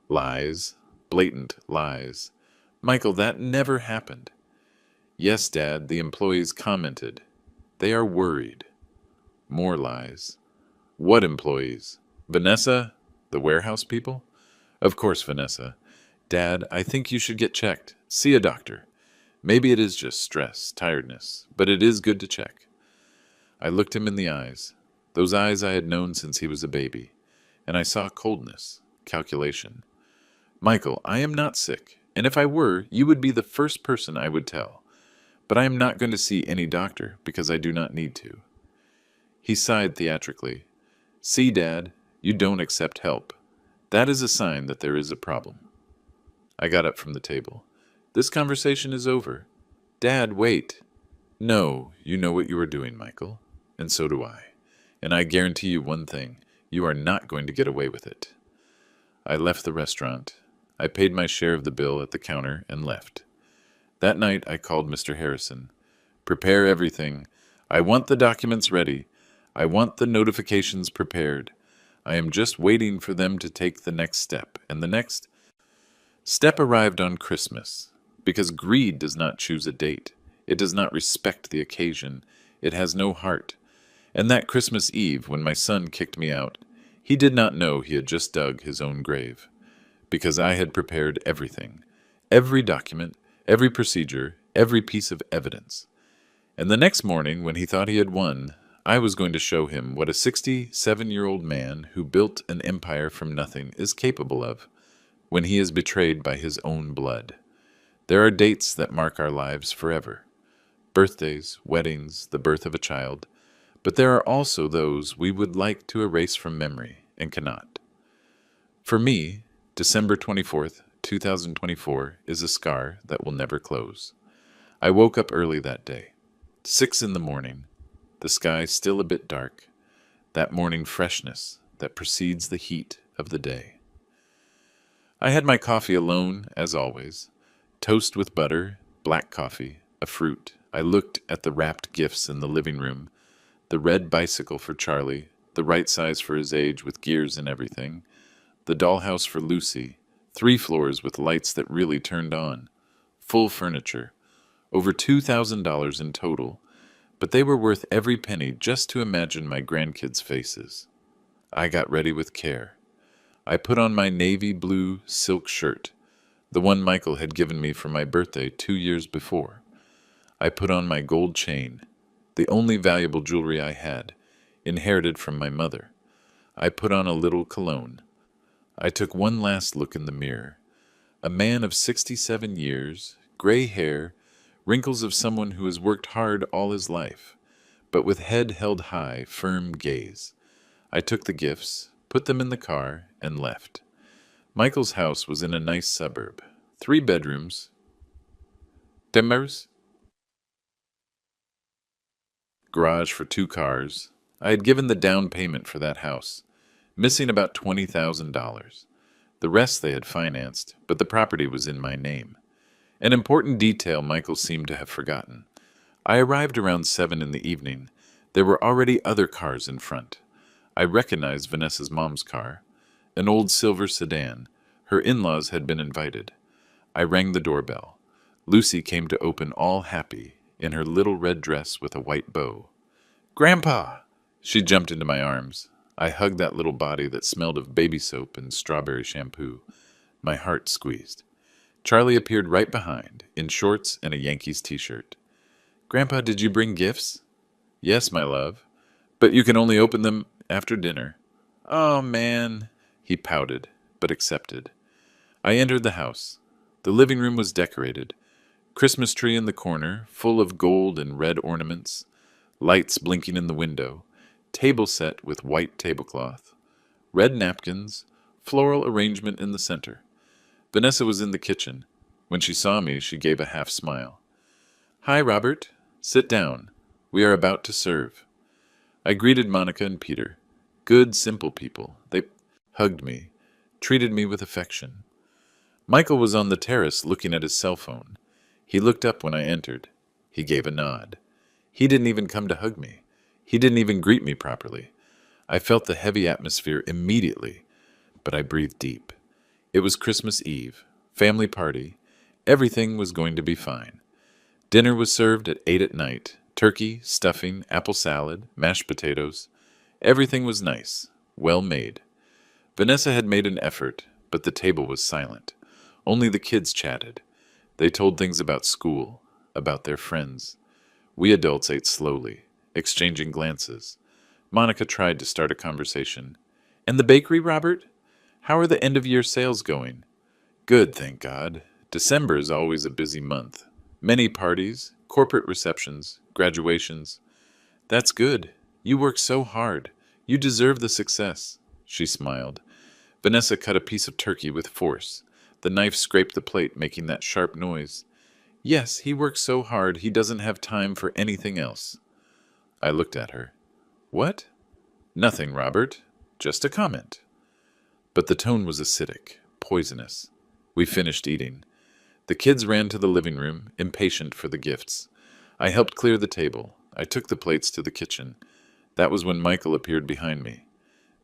Lies. Blatant lies. Michael, that never happened. Yes, Dad, the employees commented. They are worried. More lies. What employees? Vanessa? The warehouse people? Of course, Vanessa. Dad, I think you should get checked. See a doctor. Maybe it is just stress, tiredness, but it is good to check. I looked him in the eyes, those eyes I had known since he was a baby, and I saw coldness, calculation. Michael, I am not sick, and if I were, you would be the first person I would tell. But I am not going to see any doctor because I do not need to. He sighed theatrically. See, Dad, you don't accept help. That is a sign that there is a problem. I got up from the table. This conversation is over. Dad, wait. No, you know what you are doing, Michael. And so do I. And I guarantee you one thing. You are not going to get away with it. I left the restaurant. I paid my share of the bill at the counter and left. That night I called Mr. Harrison. Prepare everything. I want the documents ready. I want the notifications prepared. I am just waiting for them to take the next step. And the next step arrived on Christmas. because greed does not choose a date. It does not respect the occasion. It has no heart. And that Christmas Eve, when my son kicked me out, he did not know he had just dug his own grave, because I had prepared everything, every document, every procedure, every piece of evidence. And the next morning, when he thought he had won, I was going to show him what a 67-year-old man who built an empire from nothing is capable of when he is betrayed by his own blood. There are dates that mark our lives forever. Birthdays, weddings, the birth of a child. But there are also those we would like to erase from memory and cannot. For me, December 24th, 2024 is a scar that will never close. I woke up early that day. 6 in the morning, the sky still a bit dark, that morning freshness that precedes the heat of the day. I had my coffee alone, as always. Toast with butter, black coffee, a fruit. I looked at the wrapped gifts in the living room, the red bicycle for Charlie, the right size for his age with gears and everything, the dollhouse for Lucy, 3 floors with lights that really turned on, full furniture, over $2,000 in total, but they were worth every penny just to imagine my grandkids' faces. I got ready with care. I put on my navy blue silk shirt, the one Michael had given me for my birthday 2 years before. I put on my gold chain, the only valuable jewelry I had, inherited from my mother. I put on a little cologne. I took one last look in the mirror. A man of 67 years, gray hair, wrinkles of someone who has worked hard all his life, but with head held high, firm gaze. I took the gifts, put them in the car, and left. Michael's house was in a nice suburb. 3 bedrooms. Timbers? Garage for 2 cars. I had given the down payment for that house, missing about $20,000. The rest they had financed, but the property was in my name. An important detail Michael seemed to have forgotten. I arrived around 7 in the evening. There were already other cars in front. I recognized Vanessa's mom's car, an old silver sedan. Her in-laws had been invited. I rang the doorbell. Lucy came to open all happy, in her little red dress with a white bow. "Grandpa!" She jumped into my arms. I hugged that little body that smelled of baby soap and strawberry shampoo. My heart squeezed. Charlie appeared right behind, in shorts and a Yankees t-shirt. "Grandpa, did you bring gifts?" "Yes, my love. But you can only open them after dinner." "Oh, man." He pouted, but accepted. I entered the house. The living room was decorated. Christmas tree in the corner, full of gold and red ornaments. Lights blinking in the window. Table set with white tablecloth. Red napkins. Floral arrangement in the center. Vanessa was in the kitchen. When she saw me, she gave a half smile. "Hi, Robert. Sit down. We are about to serve." I greeted Monica and Peter. Good, simple people. They hugged me, treated me with affection. Michael was on the terrace looking at his cell phone. He looked up when I entered. He gave a nod. He didn't even come to hug me. He didn't even greet me properly. I felt the heavy atmosphere immediately, but I breathed deep. It was Christmas Eve, family party. Everything was going to be fine. Dinner was served at 8 at night. Turkey, stuffing, apple salad, mashed potatoes. Everything was nice, well made. Vanessa had made an effort, but the table was silent. Only the kids chatted. They told things about school, about their friends. We adults ate slowly, exchanging glances. Monica tried to start a conversation. "And the bakery, Robert? How are the end-of-year sales going?" "Good, thank God. December is always a busy month. Many parties, corporate receptions, graduations." "That's good. You work so hard. You deserve the success." She smiled. Vanessa cut a piece of turkey with force. The knife scraped the plate, making that sharp noise. "Yes, he works so hard he doesn't have time for anything else." I looked at her. "What?" "Nothing, Robert. Just a comment." But the tone was acidic, poisonous. We finished eating. The kids ran to the living room, impatient for the gifts. I helped clear the table. I took the plates to the kitchen. That was when Michael appeared behind me.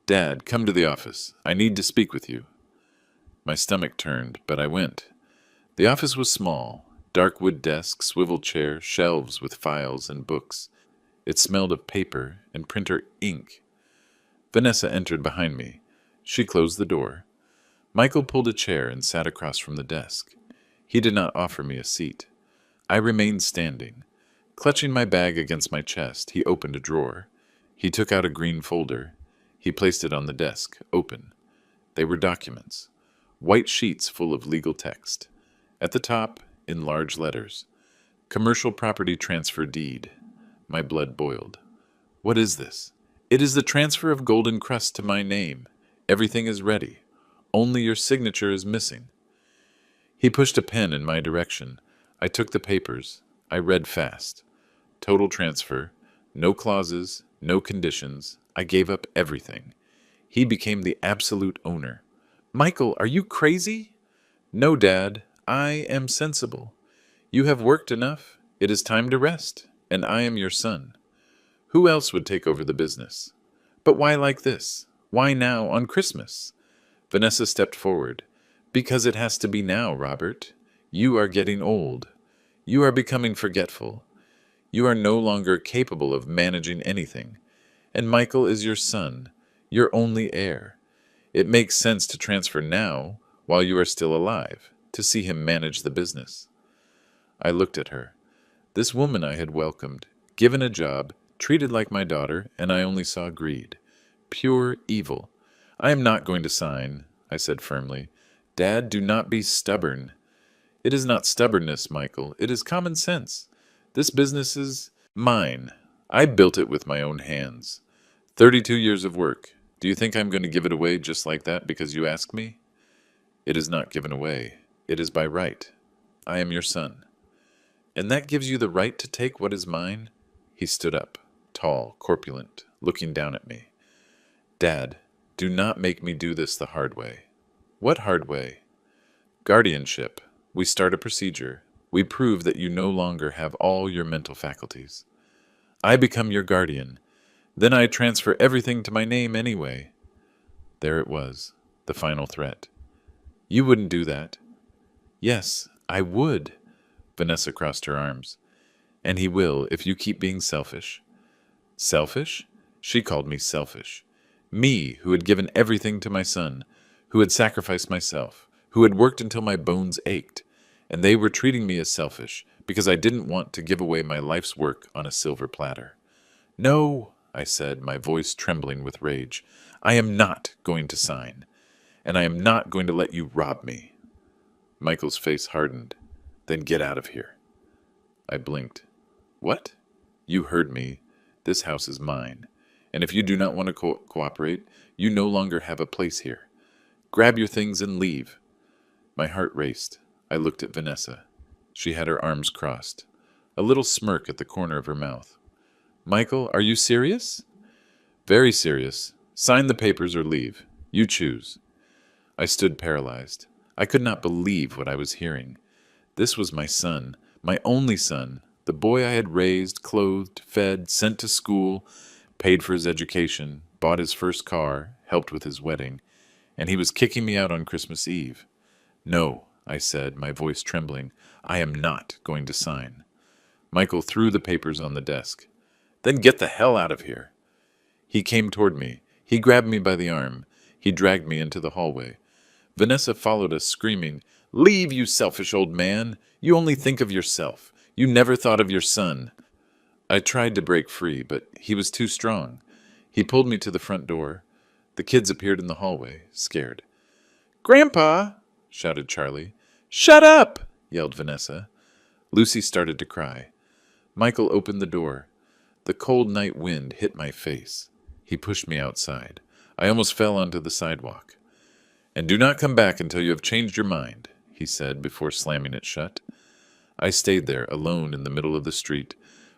"Dad, come to the office. I need to speak with you." My stomach turned, but I went. The office was small. Dark wood desk, swivel chair, shelves with files and books. It smelled of paper and printer ink. Vanessa entered behind me. She closed the door. Michael pulled a chair and sat across from the desk. He did not offer me a seat. I remained standing. Clutching my bag against my chest, he opened a drawer. He took out a green folder. He placed it on the desk, open. They were documents. White sheets full of legal text. At the top, in large letters, Commercial Property Transfer Deed. My blood boiled. What is this? It is the transfer of Golden Crust to my name. Everything is ready. Only your signature is missing. He pushed a pen in my direction. I took the papers. I read fast. Total transfer. No clauses. No conditions. I gave up everything. He became the absolute owner. Michael, are you crazy? No, Dad. I am sensible. You have worked enough. It is time to rest. And I am your son. Who else would take over the business? But why like this? Why now, on Christmas? Vanessa stepped forward. Because it has to be now, Robert. You are getting old. You are becoming forgetful. You are no longer capable of managing anything. And Michael is your son, your only heir. It makes sense to transfer now, while you are still alive, to see him manage the business. I looked at her. This woman I had welcomed, given a job, treated like my daughter, and I only saw greed. Pure evil. I am not going to sign, I said firmly. Dad, do not be stubborn. It is not stubbornness, Michael. It is common sense. This business is mine. I built it with my own hands. 32 years of work. Do you think I'm going to give it away just like that because you ask me? It is not given away. It is by right. I am your son. And that gives you the right to take what is mine? He stood up, tall, corpulent, looking down at me. Dad, do not make me do this the hard way. What hard way? Guardianship. We start a procedure. We prove that you no longer have all your mental faculties. I become your guardian. Then I transfer everything to my name anyway. There it was, the final threat. You wouldn't do that. Yes, I would. Vanessa crossed her arms. And he will if you keep being selfish. Selfish? She called me selfish. Me, who had given everything to my son, who had sacrificed myself, who had worked until my bones ached, and they were treating me as selfish because I didn't want to give away my life's work on a silver platter. No, I said, my voice trembling with rage. I am not going to sign, and I am not going to let you rob me. Michael's face hardened. Then get out of here. I blinked. What? You heard me. This house is mine. And if you do not want to cooperate, you no longer have a place here. Grab your things and leave. My heart raced. I looked at Vanessa. She had her arms crossed, a little smirk at the corner of her mouth. Michael, are you serious? Very serious. Sign the papers or leave. You choose. I stood paralyzed. I could not believe what I was hearing. This was my son, my only son, the boy I had raised, clothed, fed, sent to school, paid for his education, bought his first car, helped with his wedding, and he was kicking me out on Christmas Eve. No, I said, my voice trembling, I am not going to sign. Michael threw the papers on the desk. Then get the hell out of here. He came toward me. He grabbed me by the arm. He dragged me into the hallway. Vanessa followed us, screaming, Leave, you selfish old man! You only think of yourself. You never thought of your son. I tried to break free, but he was too strong. He pulled me to the front door. The kids appeared in the hallway, scared. Grandpa! Shouted Charlie. Shut up! Yelled Vanessa. Lucy started to cry. Michael opened the door. The cold night wind hit my face. He pushed me outside. I almost fell onto the sidewalk. And do not come back until you have changed your mind, he said before slamming it shut. I stayed there alone in the middle of the street,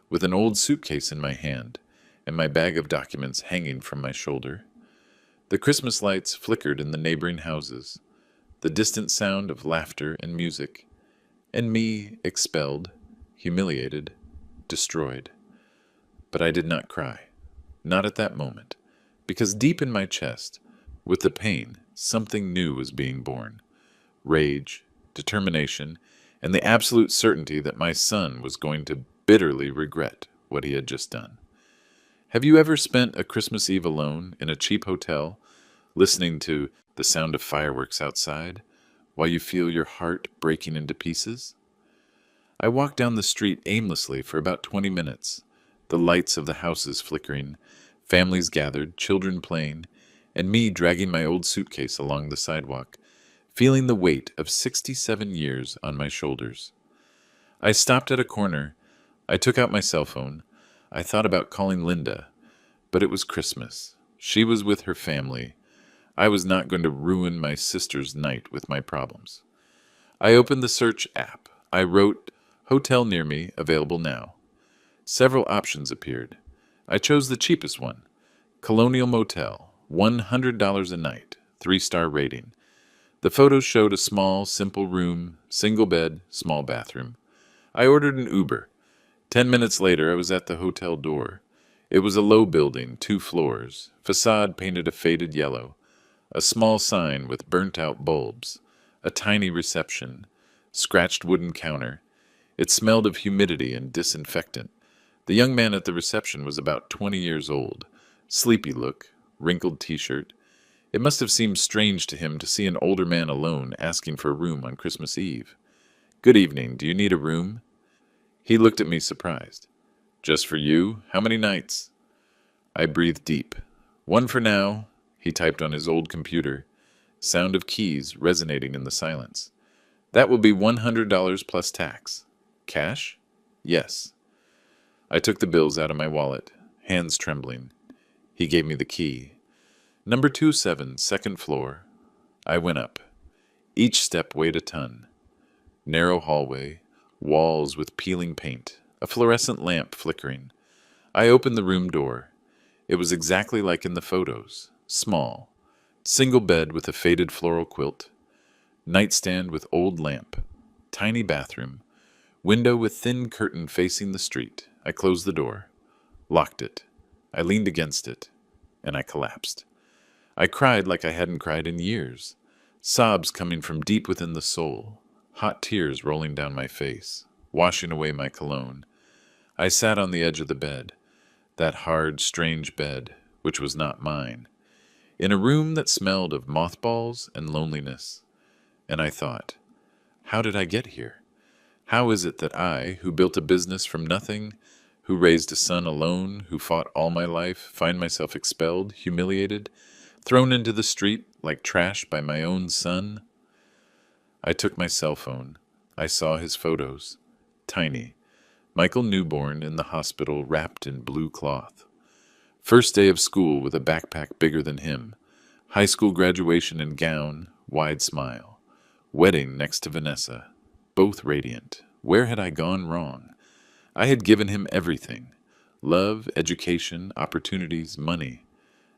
with an old suitcase in my hand and my bag of documents hanging from my shoulder. The Christmas lights flickered in the neighboring houses, the distant sound of laughter and music, and me expelled, humiliated, destroyed. But I did not cry, not at that moment, because deep in my chest, with the pain, something new was being born. Rage, determination, and the absolute certainty that my son was going to bitterly regret what he had just done. Have you ever spent a Christmas Eve alone in a cheap hotel, listening to the sound of fireworks outside, while you feel your heart breaking into pieces? I walked down the street aimlessly for about 20 minutes, the lights of the houses flickering, families gathered, children playing, and me dragging my old suitcase along the sidewalk, feeling the weight of 67 years on my shoulders. I stopped at a corner. I took out my cell phone. I thought about calling Linda, but it was Christmas. She was with her family. I was not going to ruin my sister's night with my problems. I opened the search app. I wrote, "Hotel near me, available now." Several options appeared. I chose the cheapest one, Colonial Motel, $100 a night, 3-star rating. The photos showed a small, simple room, single bed, small bathroom. I ordered an Uber. 10 minutes later, I was at the hotel door. It was a low building, 2 floors, facade painted a faded yellow, a small sign with burnt-out bulbs, a tiny reception, scratched wooden counter. It smelled of humidity and disinfectant. The young man at the reception was about 20 years old, sleepy look, wrinkled t-shirt. It must have seemed strange to him to see an older man alone asking for a room on Christmas Eve. "Good evening. Do you need a room?" He looked at me surprised. "Just for you? How many nights?" I breathed deep. "One for now," he typed on his old computer, sound of keys resonating in the silence. "That will be $100 plus tax." "Cash?" "Yes." I took the bills out of my wallet, hands trembling. He gave me the key. "Number 27, second floor." I went up. Each step weighed a ton. Narrow hallway, walls with peeling paint, a fluorescent lamp flickering. I opened the room door. It was exactly like in the photos. Small. Single bed with a faded floral quilt. Nightstand with old lamp. Tiny bathroom. Window with thin curtain facing the street. I closed the door. Locked it. I leaned against it. And I collapsed. I cried like I hadn't cried in years. Sobs coming from deep within the soul. Hot tears rolling down my face, washing away my cologne. I sat on the edge of the bed. That hard, strange bed, which was not mine. In a room that smelled of mothballs and loneliness. And I thought, how did I get here? How is it that I, who built a business from nothing, who raised a son alone, who fought all my life, find myself expelled, humiliated, thrown into the street like trash by my own son? I took my cell phone. I saw his photos. Tiny. Michael newborn in the hospital wrapped in blue cloth. First day of school with a backpack bigger than him. High school graduation in gown, wide smile. Wedding next to Vanessa. Both radiant. Where had I gone wrong? I had given him everything. Love, education, opportunities, money.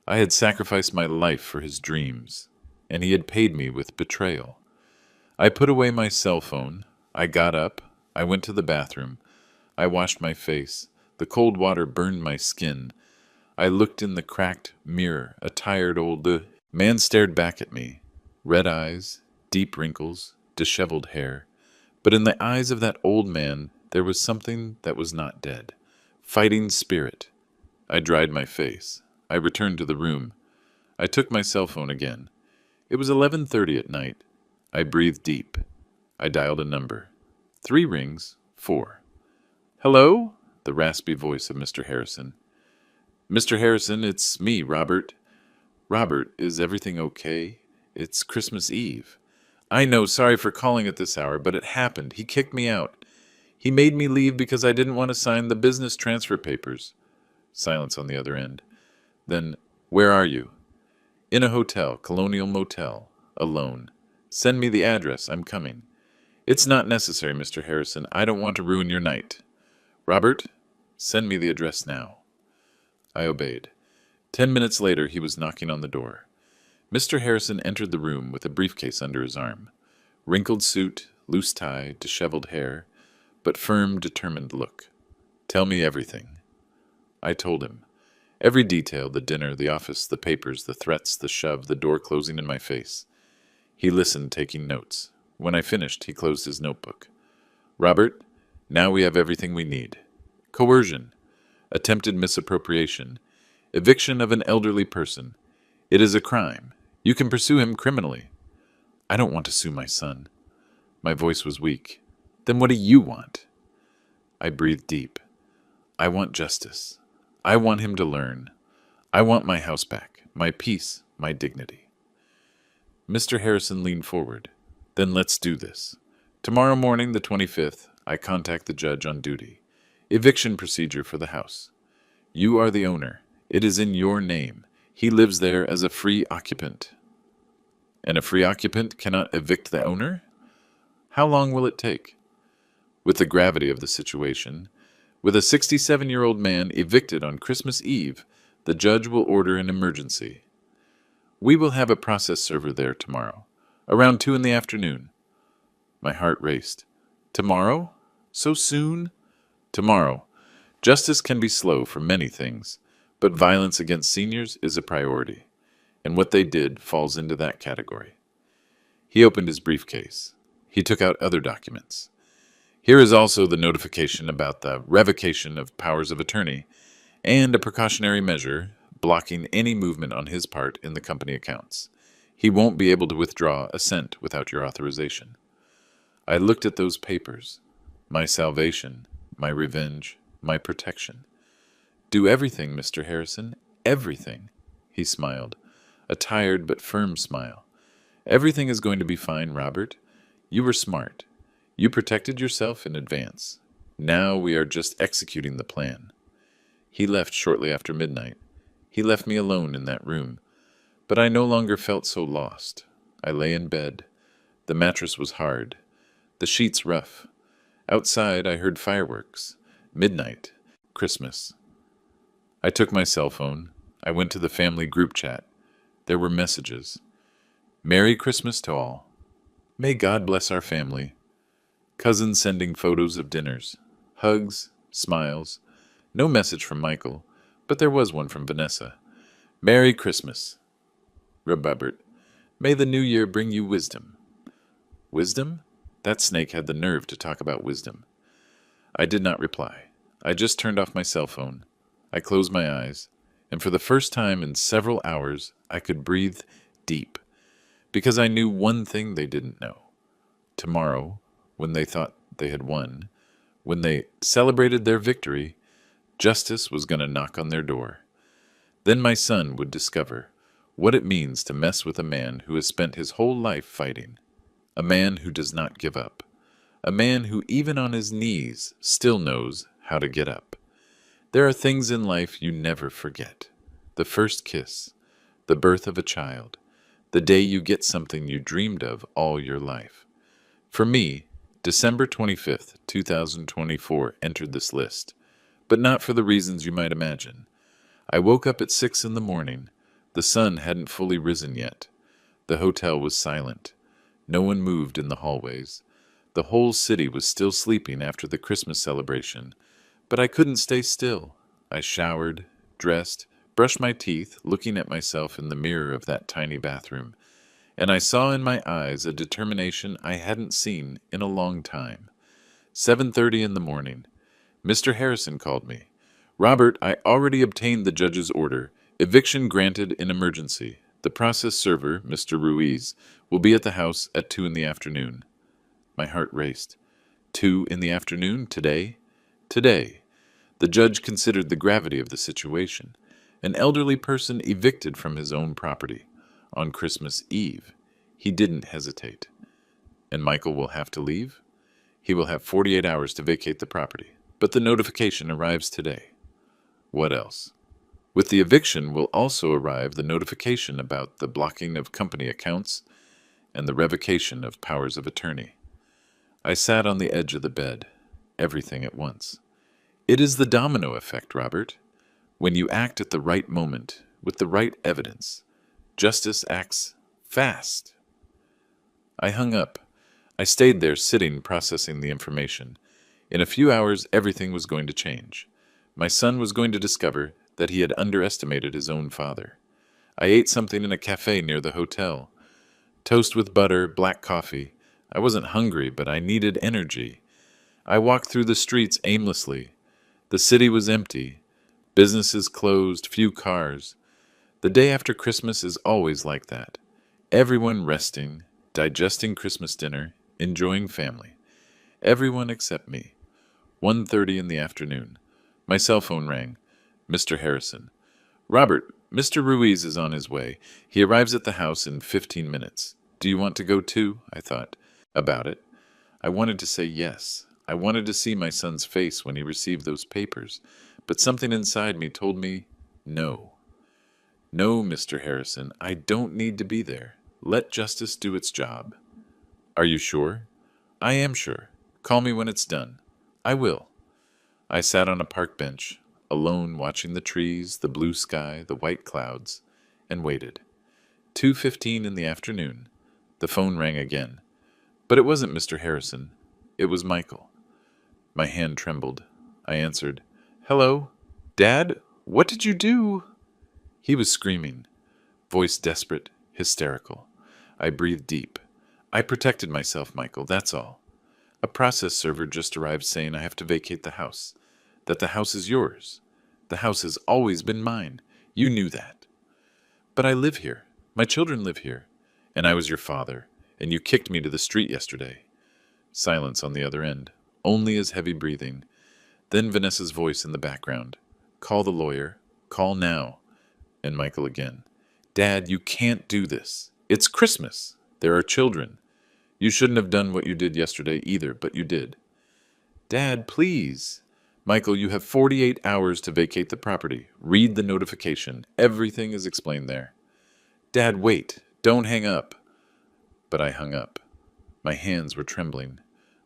I had sacrificed my life for his dreams, and he had paid me with betrayal. I put away my cell phone. I got up. I went to the bathroom. I washed my face. The cold water burned my skin. I looked in the cracked mirror. A tired old man stared back at me. Red eyes, deep wrinkles, disheveled hair. But in the eyes of that old man, there was something that was not dead. Fighting spirit. I dried my face. I returned to the room. I took my cell phone again. It was 11:30 at night. I breathed deep. I dialed a number. 3 rings, 4. "Hello?" The raspy voice of Mr. Harrison. "Mr. Harrison, it's me, Robert." "Robert, is everything okay? It's Christmas Eve." "I know, sorry for calling at this hour, but it happened. He kicked me out. He made me leave because I didn't want to sign the business transfer papers." Silence on the other end. Then, "Where are you?" "In a hotel, Colonial Motel, alone. Send me the address. I'm coming." "It's not necessary, Mr. Harrison. I don't want to ruin your night." "Robert, send me the address now." I obeyed. 10 minutes later, he was knocking on the door. Mr. Harrison entered the room with a briefcase under his arm. Wrinkled suit, loose tie, disheveled hair, but firm, determined look. "Tell me everything." I told him. Every detail, the dinner, the office, the papers, the threats, the shove, the door closing in my face. He listened, taking notes. When I finished, he closed his notebook. Robert, now we have everything we need. Coercion, attempted misappropriation, eviction of an elderly person. It is a crime. You can pursue him criminally. I don't want to sue my son. My voice was weak. Then what do you want? I breathed deep. I want justice. I want him to learn. I want my house back, my peace, my dignity. Mr. Harrison leaned forward. Then let's do this. Tomorrow morning, the 25th, I contact the judge on duty. Eviction procedure for the house. You are the owner. It is in your name. He lives there as a free occupant. And a free occupant cannot evict the owner? How long will it take? With the gravity of the situation, with a 67-year-old man evicted on Christmas Eve, the judge will order an emergency. We will have a process server there tomorrow, around 2 in the afternoon. My heart raced. Tomorrow? So soon? Tomorrow. Justice can be slow for many things, but violence against seniors is a priority, and what they did falls into that category. He opened his briefcase. He took out other documents. Here is also the notification about the revocation of powers of attorney and a precautionary measure blocking any movement on his part in the company accounts. He won't be able to withdraw a cent without your authorization. I looked at those papers. My salvation, my revenge, my protection. Do everything, Mr. Harrison, everything. He smiled, a tired but firm smile. Everything is going to be fine, Robert. You were smart. You protected yourself in advance. Now we are just executing the plan. He left shortly after midnight. He left me alone in that room. But I no longer felt so lost. I lay in bed. The mattress was hard. The sheets rough. Outside I heard fireworks. Midnight. Christmas. I took my cell phone. I went to the family group chat. There were messages. Merry Christmas to all. May God bless our family. Cousins sending photos of dinners. Hugs, smiles. No message from Michael, but there was one from Vanessa. Merry Christmas. Robert, may the new year bring you wisdom. Wisdom? That snake had the nerve to talk about wisdom. I did not reply. I just turned off my cell phone. I closed my eyes, and for the first time in several hours, I could breathe deep, because I knew one thing they didn't know. Tomorrow, when they thought they had won, when they celebrated their victory, justice was going to knock on their door. Then my son would discover what it means to mess with a man who has spent his whole life fighting, a man who does not give up, a man who even on his knees still knows how to get up. There are things in life you never forget. The first kiss, the birth of a child, the day you get something you dreamed of all your life. For me, December 25th, 2024 entered this list, but not for the reasons you might imagine. I woke up at 6 in the morning. The sun hadn't fully risen yet. The hotel was silent. No one moved in the hallways. The whole city was still sleeping after the Christmas celebration, but I couldn't stay still. I showered, dressed, brushed my teeth, looking at myself in the mirror of that tiny bathroom, and I saw in my eyes a determination I hadn't seen in a long time. 7:30 in the morning. Mr. Harrison called me. Robert, I already obtained the judge's order. Eviction granted in emergency. The process server, Mr. Ruiz, will be at the house at 2 in the afternoon. My heart raced. 2 in the afternoon? Today? Today. The judge considered the gravity of the situation. An elderly person evicted from his own property. On Christmas Eve. He didn't hesitate. And Michael will have to leave? He will have 48 hours to vacate the property. But the notification arrives today. What else? With the eviction will also arrive the notification about the blocking of company accounts and the revocation of powers of attorney. I sat on the edge of the bed, everything at once. It is the domino effect, Robert. When you act at the right moment, with the right evidence, justice acts fast. I hung up. I stayed there sitting, processing the information. In a few hours, everything was going to change. My son was going to discover that he had underestimated his own father. I ate something in a cafe near the hotel. Toast with butter, black coffee. I wasn't hungry, but I needed energy. I walked through the streets aimlessly. The city was empty. Businesses closed, few cars. The day after Christmas is always like that. Everyone resting, digesting Christmas dinner, enjoying family. Everyone except me. 1:30 in the afternoon. My cell phone rang. Mr. Harrison. Robert, Mr. Ruiz is on his way. He arrives at the house in 15 minutes. Do you want to go too? I thought about it. I wanted to say yes. I wanted to see my son's face when he received those papers, but something inside me told me no. No, Mr. Harrison, I don't need to be there. Let justice do its job. Are you sure? I am sure. Call me when it's done. I will. I sat on a park bench, alone watching the trees, the blue sky, the white clouds, and waited. 2:15 in the afternoon. The phone rang again. But it wasn't Mr. Harrison. It was Michael. My hand trembled. I answered, Hello? Dad? What did you do? He was screaming, voice desperate, hysterical. I breathed deep. I protected myself, Michael, that's all. A process server just arrived saying I have to vacate the house, that the house is yours. The house has always been mine. You knew that. But I live here. My children live here. And I was your father, and you kicked me to the street yesterday. Silence on the other end, only as heavy breathing. Then Vanessa's voice in the background. Call the lawyer. Call now. And Michael again. Dad, you can't do this. It's Christmas. There are children. You shouldn't have done what you did yesterday either, but you did. Dad, please. Michael, you have 48 hours to vacate the property. Read the notification. Everything is explained there. Dad, wait. Don't hang up. But I hung up. My hands were trembling.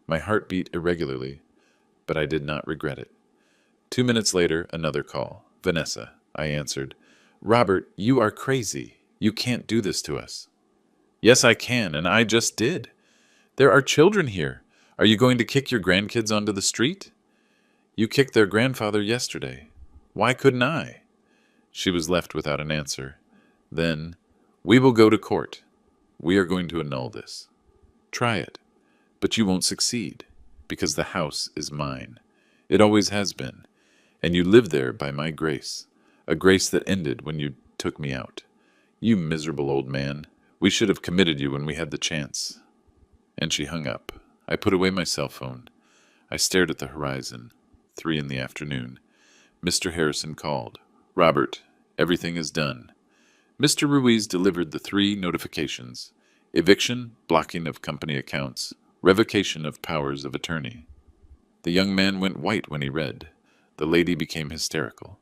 My heart beat irregularly, but I did not regret it. 2 minutes later, another call. Vanessa, I answered. Robert, you are crazy. You can't do this to us. Yes, I can, and I just did. There are children here. Are you going to kick your grandkids onto the street? You kicked their grandfather yesterday. Why couldn't I? She was left without an answer. Then, we will go to court. We are going to annul this. Try it. But you won't succeed, because the house is mine. It always has been. And you live there by my grace, a grace that ended when you took me out. You miserable old man. We should have committed you when we had the chance. And she hung up. I put away my cell phone. I stared at the horizon. 3 in the afternoon. Mr. Harrison called. Robert, everything is done. Mr. Ruiz delivered the 3 notifications. Eviction, blocking of company accounts, revocation of powers of attorney. The young man went white when he read. The lady became hysterical.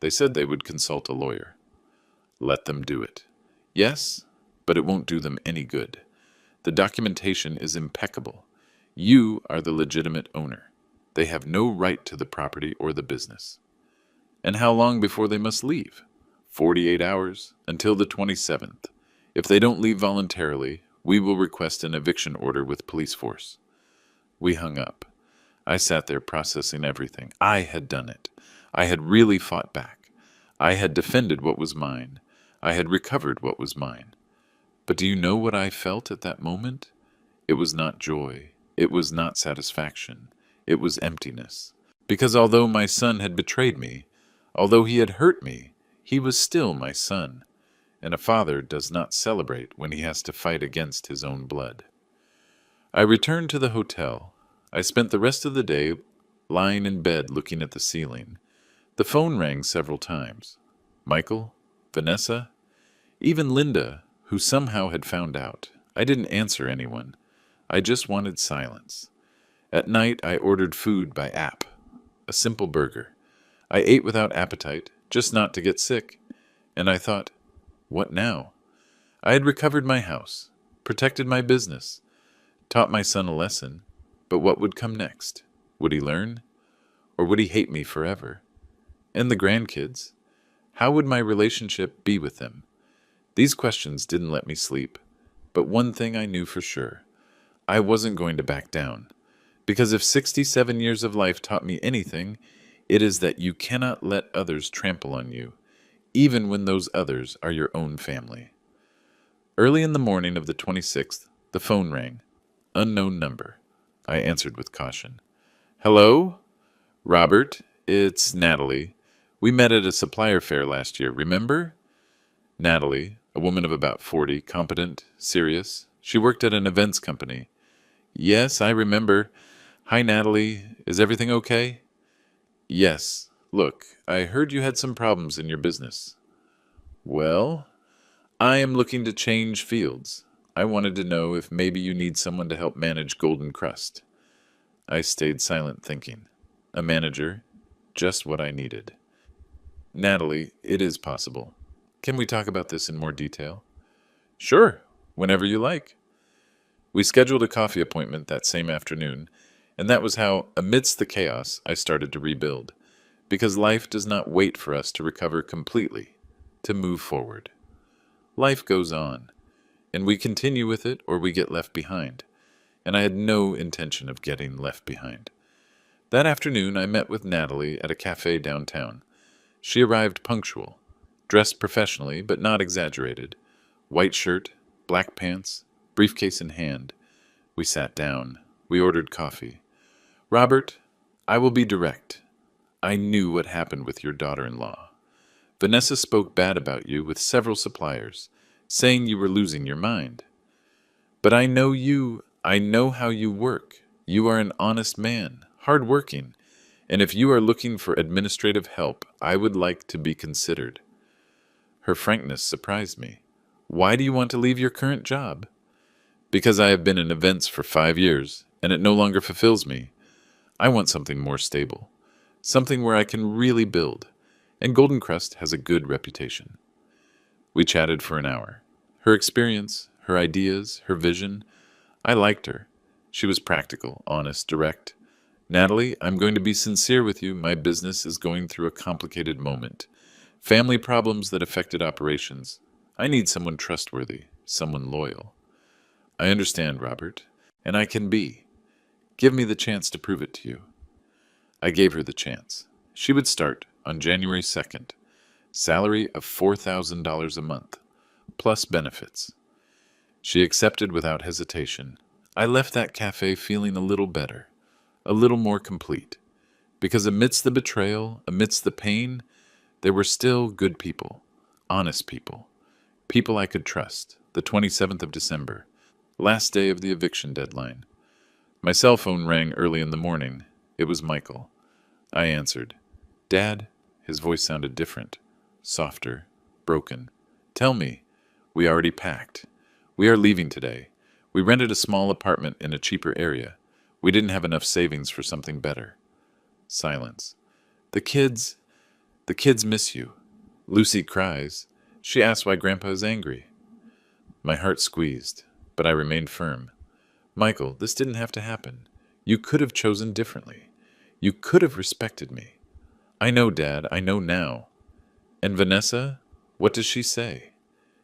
They said they would consult a lawyer. Let them do it. Yes, but it won't do them any good. The documentation is impeccable. You are the legitimate owner. They have no right to the property or the business. And how long before they must leave? 48 hours, until the 27th. If they don't leave voluntarily, we will request an eviction order with police force. We hung up. I sat there processing everything. I had done it. I had really fought back. I had defended what was mine. I had recovered what was mine. But do you know what I felt at that moment? It was not joy. It was not satisfaction. It was emptiness. Because although my son had betrayed me, although he had hurt me, he was still my son. And a father does not celebrate when he has to fight against his own blood. I returned to the hotel. I spent the rest of the day lying in bed looking at the ceiling. The phone rang several times. Michael, Vanessa, even Linda, who somehow had found out. I didn't answer anyone. I just wanted silence. At night, I ordered food by app. A simple burger. I ate without appetite, just not to get sick. And I thought, what now? I had recovered my house, protected my business, taught my son a lesson, but what would come next? Would he learn? Or would he hate me forever? And the grandkids? How would my relationship be with them? These questions didn't let me sleep, but one thing I knew for sure. I wasn't going to back down, because if 67 years of life taught me anything, it is that you cannot let others trample on you, even when those others are your own family. Early in the morning of the 26th, the phone rang. Unknown number. I answered with caution. Hello? Robert, it's Natalie. We met at a supplier fair last year, remember? Natalie, a woman of about 40, competent, serious. She worked at an events company. Yes, I remember. Hi, Natalie. Is everything okay? Yes. Look, I heard you had some problems in your business. Well, I am looking to change fields. I wanted to know if maybe you need someone to help manage Golden Crust. I stayed silent thinking. A manager, just what I needed. Natalie, it is possible. Can we talk about this in more detail? Sure, whenever you like. We scheduled a coffee appointment that same afternoon, and that was how, amidst the chaos, I started to rebuild. Because life does not wait for us to recover completely, to move forward. Life goes on, and we continue with it or we get left behind. And I had no intention of getting left behind. That afternoon, I met with Natalie at a cafe downtown. She arrived punctual, dressed professionally but not exaggerated. White shirt, black pants, briefcase in hand. We sat down. We ordered coffee. Robert, I will be direct. I knew what happened with your daughter-in-law. Vanessa spoke bad about you with several suppliers, saying you were losing your mind. But I know you. I know how you work. You are an honest man, hard-working, and if you are looking for administrative help, I would like to be considered. Her frankness surprised me. Why do you want to leave your current job? Because I have been in events for 5 years, and it no longer fulfills me. I want something more stable, something where I can really build, and Golden Crust has a good reputation. We chatted for an hour. Her experience, her ideas, her vision. I liked her. She was practical, honest, direct. Natalie, I'm going to be sincere with you. My business is going through a complicated moment. Family problems that affected operations. I need someone trustworthy, someone loyal. I understand, Robert, and I can be. Give me the chance to prove it to you. I gave her the chance. She would start on January 2nd. Salary of $4,000 a month, plus benefits. She accepted without hesitation. I left that cafe feeling a little better, a little more complete, because amidst the betrayal, amidst the pain, there were still good people, honest people, people I could trust. The 27th of December, last day of the eviction deadline. My cell phone rang early in the morning. It was Michael. I answered. Dad? His voice sounded different, softer, broken. Tell me. We already packed. We are leaving today. We rented a small apartment in a cheaper area. We didn't have enough savings for something better. Silence. The kids miss you. Lucy cries. She asks why Grandpa is angry. My heart squeezed, but I remained firm. Michael, this didn't have to happen. You could have chosen differently. You could have respected me. I know, Dad, I know now. And Vanessa, what does she say?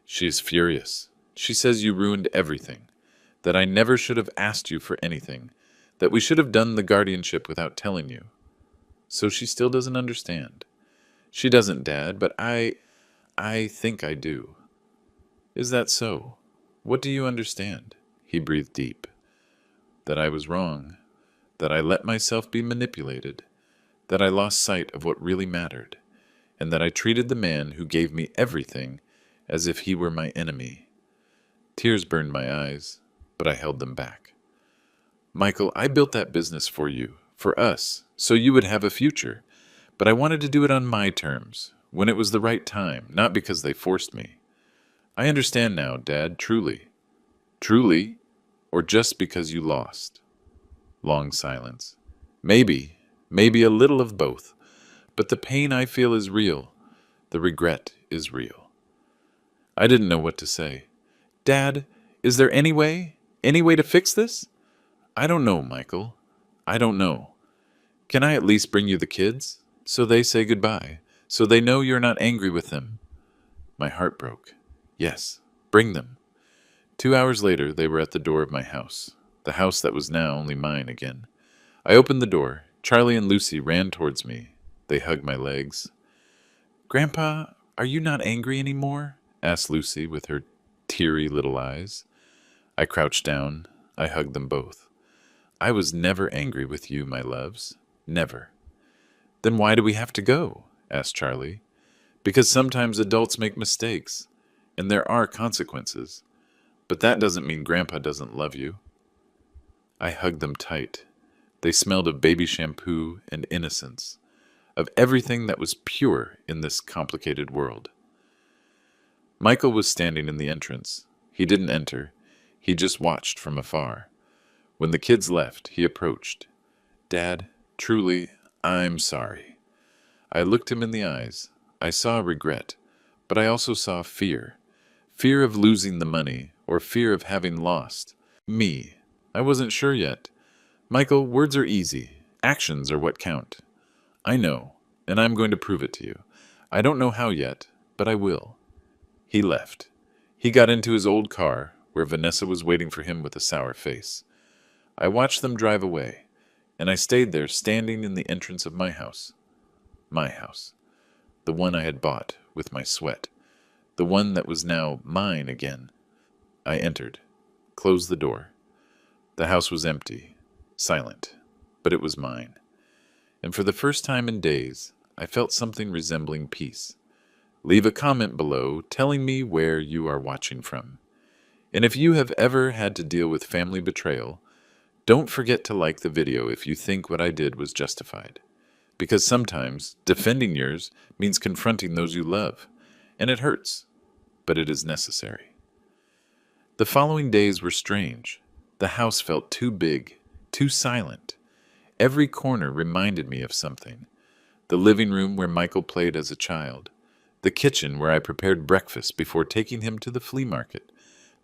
She is furious. She says you ruined everything, that I never should have asked you for anything, that we should have done the guardianship without telling you. So she still doesn't understand. She doesn't, Dad, but I think I do. Is that so? What do you understand? He breathed deep. That I was wrong, that I let myself be manipulated, that I lost sight of what really mattered, and that I treated the man who gave me everything as if he were my enemy. Tears burned my eyes, but I held them back. Michael, I built that business for you, for us, so you would have a future, but I wanted to do it on my terms, when it was the right time, not because they forced me. I understand now, Dad, truly. Truly, or just because you lost? Long silence. Maybe a little of both, but the pain I feel is real. The regret is real. I didn't know what to say. Dad, is there any way to fix this? I don't know, Michael. I don't know. Can I at least bring you the kids? So they say goodbye. So they know you're not angry with them. My heart broke. Yes, bring them. 2 hours later, they were at the door of my house, the house that was now only mine again. I opened the door. Charlie and Lucy ran towards me. They hugged my legs. Grandpa, are you not angry anymore? Asked Lucy with her teary little eyes. I crouched down. I hugged them both. I was never angry with you, my loves. Never. Then why do we have to go? Asked Charlie. Because sometimes adults make mistakes, and there are consequences. But that doesn't mean Grandpa doesn't love you. I hugged them tight. They smelled of baby shampoo and innocence, of everything that was pure in this complicated world. Michael was standing in the entrance. He didn't enter. He just watched from afar. When the kids left, he approached. Dad, truly, I'm sorry. I looked him in the eyes. I saw regret, but I also saw fear. Fear of losing the money, or fear of having lost me. I wasn't sure yet. Michael, words are easy. Actions are what count. I know, and I'm going to prove it to you. I don't know how yet, but I will. He left. He got into his old car, where Vanessa was waiting for him with a sour face. I watched them drive away, and I stayed there standing in the entrance of my house. My house. The one I had bought with my sweat. The one that was now mine again. I entered, closed the door. The house was empty, silent, but it was mine. And for the first time in days, I felt something resembling peace. Leave a comment below telling me where you are watching from. And if you have ever had to deal with family betrayal, don't forget to like the video if you think what I did was justified. Because sometimes defending yours means confronting those you love, and it hurts, but it is necessary. The following days were strange. The house felt too big, too silent. Every corner reminded me of something. The living room where Michael played as a child. The kitchen where I prepared breakfast before taking him to the flea market.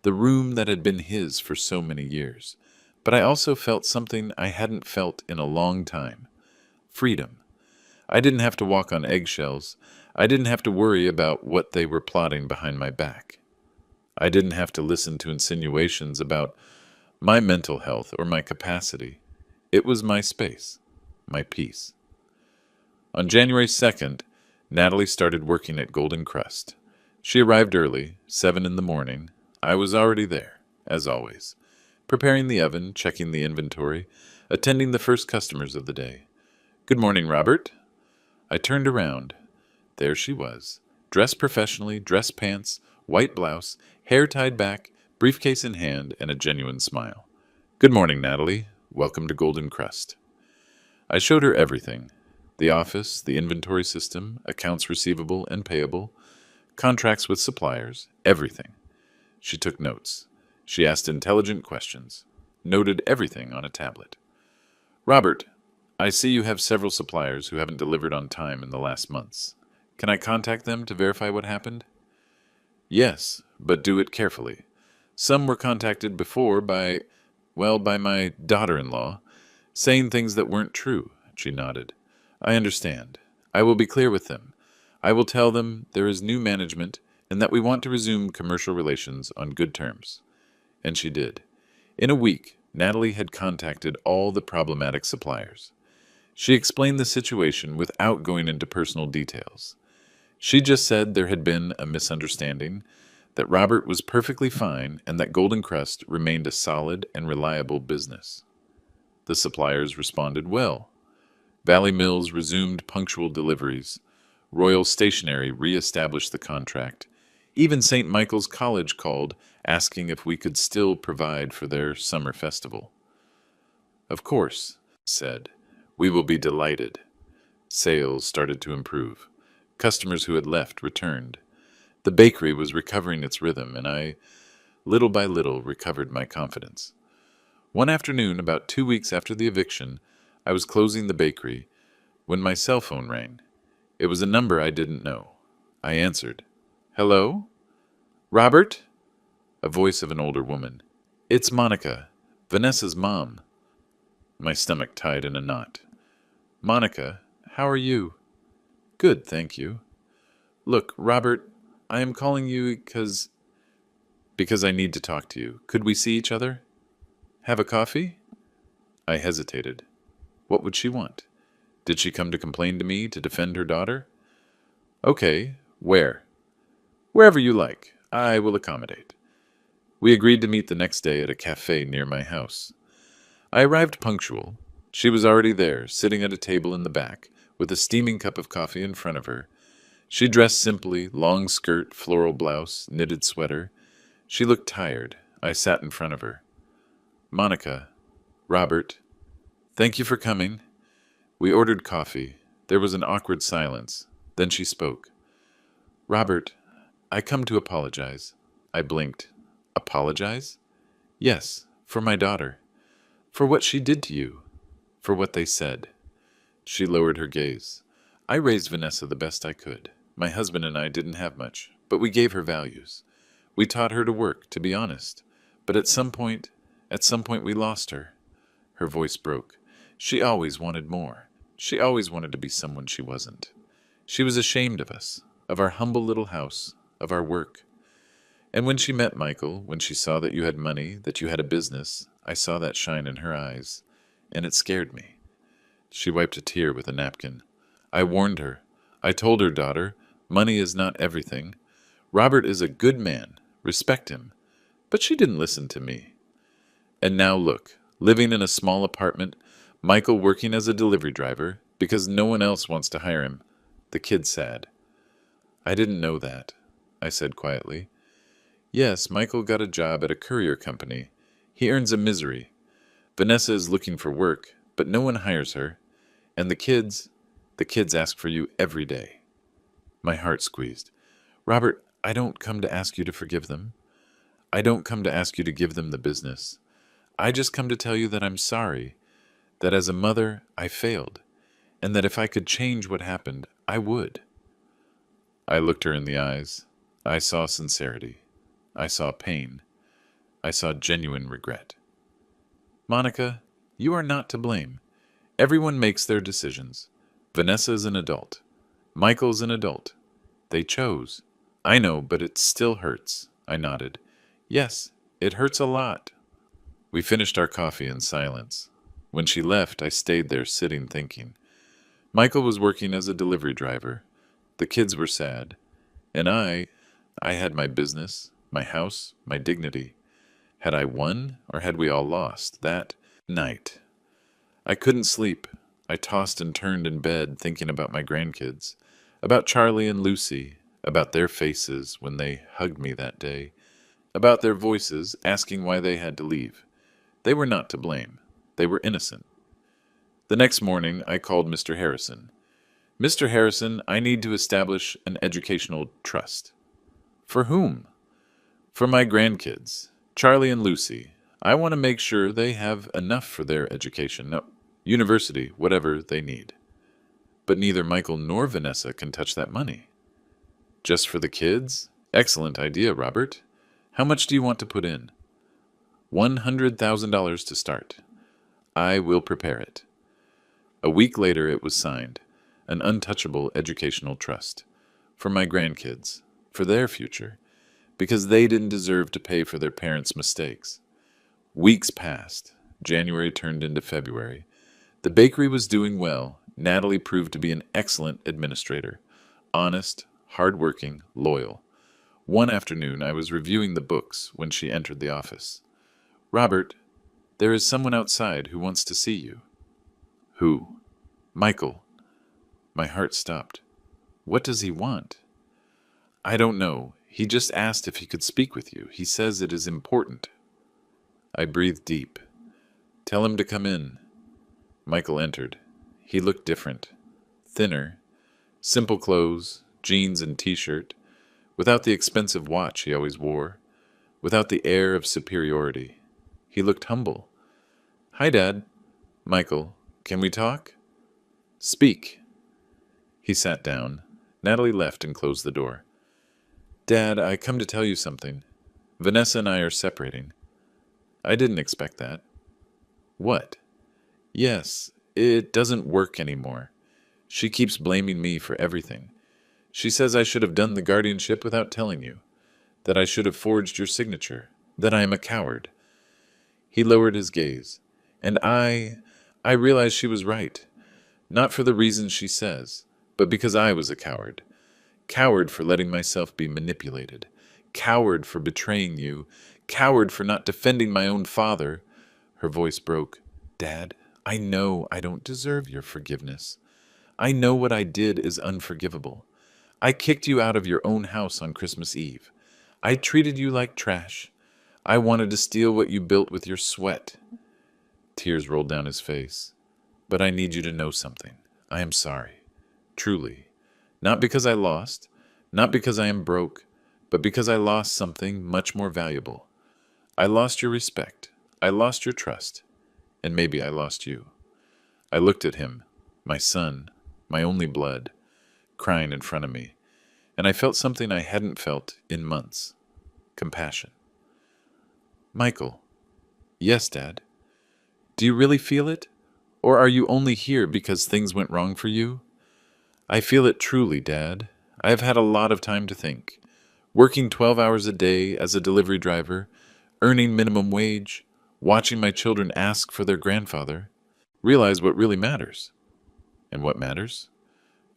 The room that had been his for so many years. But I also felt something I hadn't felt in a long time. Freedom. I didn't have to walk on eggshells. I didn't have to worry about what they were plotting behind my back. I didn't have to listen to insinuations about my mental health or my capacity. It was my space, my peace. On January 2nd, Natalie started working at Golden Crust. She arrived early, 7 in the morning. I was already there, as always, preparing the oven, checking the inventory, attending the first customers of the day. Good morning, Robert. I turned around. There she was, dressed professionally, dress pants, white blouse, hair tied back, briefcase in hand, and a genuine smile. Good morning, Natalie. Welcome to Golden Crust. I showed her everything. The office, the inventory system, accounts receivable and payable, contracts with suppliers, everything. She took notes. She asked intelligent questions, noted everything on a tablet. Robert, I see you have several suppliers who haven't delivered on time in the last months. Can I contact them to verify what happened? Yes, but do it carefully. Some were contacted before by my daughter-in-law, saying things that weren't true, she nodded. I understand. I will be clear with them. I will tell them there is new management and that we want to resume commercial relations on good terms. And she did. In a week, Natalie had contacted all the problematic suppliers. She explained the situation without going into personal details. She just said there had been a misunderstanding, that Robert was perfectly fine, and that Golden Crust remained a solid and reliable business. The suppliers responded well. Valley Mills resumed punctual deliveries. Royal Stationery re-established the contract. Even St. Michael's College called, asking if we could still provide for their summer festival. Of course, said. We will be delighted. Sales started to improve. Customers who had left returned. The bakery was recovering its rhythm, and I, little by little, recovered my confidence. One afternoon, about 2 weeks after the eviction, I was closing the bakery when my cell phone rang. It was a number I didn't know. I answered. Hello? Robert? A voice of an older woman. It's Monica, Vanessa's mom. My stomach tied in a knot. Monica, how are you? Good, thank you. Look, Robert, I am calling you because I need to talk to you. Could we see each other? Have a coffee? I hesitated. What would she want? Did she come to complain to me to defend her daughter? Okay, where? Wherever you like. I will accommodate. We agreed to meet the next day at a cafe near my house. I arrived punctual. She was already there, sitting at a table in the back, with a steaming cup of coffee in front of her. She dressed simply, long skirt, floral blouse, knitted sweater. She looked tired. I sat in front of her. Monica, Robert, thank you for coming. We ordered coffee. There was an awkward silence. Then she spoke. Robert, I come to apologize. I blinked. Apologize? Yes, for my daughter. For what she did to you. For what they said. She lowered her gaze. I raised Vanessa the best I could. My husband and I didn't have much, but we gave her values. We taught her to work, to be honest. But at some point we lost her. Her voice broke. She always wanted more. She always wanted to be someone she wasn't. She was ashamed of us, of our humble little house, of our work. And when she met Michael, when she saw that you had money, that you had a business, I saw that shine in her eyes, and it scared me. She wiped a tear with a napkin. I warned her. I told her, daughter, money is not everything. Robert is a good man. Respect him. But she didn't listen to me. And now look, living in a small apartment, Michael working as a delivery driver because no one else wants to hire him. The kid's sad. I didn't know that, I said quietly. Yes, Michael got a job at a courier company. He earns a misery. Vanessa is looking for work, but no one hires her. And the kids ask for you every day. My heart squeezed. Robert, I don't come to ask you to forgive them. I don't come to ask you to give them the business. I just come to tell you that I'm sorry, that as a mother I failed, and that if I could change what happened, I would. I looked her in the eyes. I saw sincerity. I saw pain. I saw genuine regret. Monica, you are not to blame. Everyone makes their decisions. Vanessa's an adult. Michael's an adult. They chose. I know, but it still hurts. I nodded. Yes, it hurts a lot. We finished our coffee in silence. When she left, I stayed there sitting thinking. Michael was working as a delivery driver. The kids were sad. And I had my business, my house, my dignity. Had I won, or had we all lost? That night. I couldn't sleep. I tossed and turned in bed thinking about my grandkids, about Charlie and Lucy, about their faces when they hugged me that day, about their voices asking why they had to leave. They were not to blame. They were innocent. The next morning, I called Mr. Harrison. Mr. Harrison, I need to establish an educational trust. For whom? For my grandkids, Charlie and Lucy. I want to make sure they have enough for their education. No, university, whatever they need. But neither Michael nor Vanessa can touch that money. Just for the kids? Excellent idea, Robert. How much do you want to put in? $100,000 to start. I will prepare it. A week later it was signed. An untouchable educational trust. For my grandkids. For their future. Because they didn't deserve to pay for their parents' mistakes. Weeks passed. January turned into February. The bakery was doing well. Natalie proved to be an excellent administrator. Honest, hard-working, loyal. One afternoon I was reviewing the books when she entered the office. Robert, there is someone outside who wants to see you. Who? Michael. My heart stopped. What does he want? I don't know. He just asked if he could speak with you. He says it is important. I breathed deep. Tell him to come in. Michael entered. He looked different. Thinner. Simple clothes, jeans and t-shirt. Without the expensive watch he always wore. Without the air of superiority. He looked humble. Hi, Dad. Michael, can we talk? Speak. He sat down. Natalie left and closed the door. Dad, I come to tell you something. Vanessa and I are separating. I didn't expect that. What? Yes, it doesn't work anymore. She keeps blaming me for everything. She says I should have done the guardianship without telling you, that I should have forged your signature, that I am a coward. He lowered his gaze, and I realized she was right, not for the reasons she says, but because I was a coward. Coward for letting myself be manipulated. Coward for betraying you. Coward for not defending my own father. Her voice broke. Dad, I know I don't deserve your forgiveness. I know what I did is unforgivable. I kicked you out of your own house on Christmas Eve. I treated you like trash. I wanted to steal what you built with your sweat. Tears rolled down his face. But I need you to know something. I am sorry. Truly. Not because I lost, not because I am broke, but because I lost something much more valuable. I lost your respect. I lost your trust. And maybe I lost you. I looked at him, my son, my only blood, crying in front of me, and I felt something I hadn't felt in months. Compassion. Michael. Yes, Dad. Do you really feel it? Or are you only here because things went wrong for you? I feel it truly, Dad. I have had a lot of time to think. Working 12 hours a day as a delivery driver, earning minimum wage, watching my children ask for their grandfather, realize what really matters. And what matters?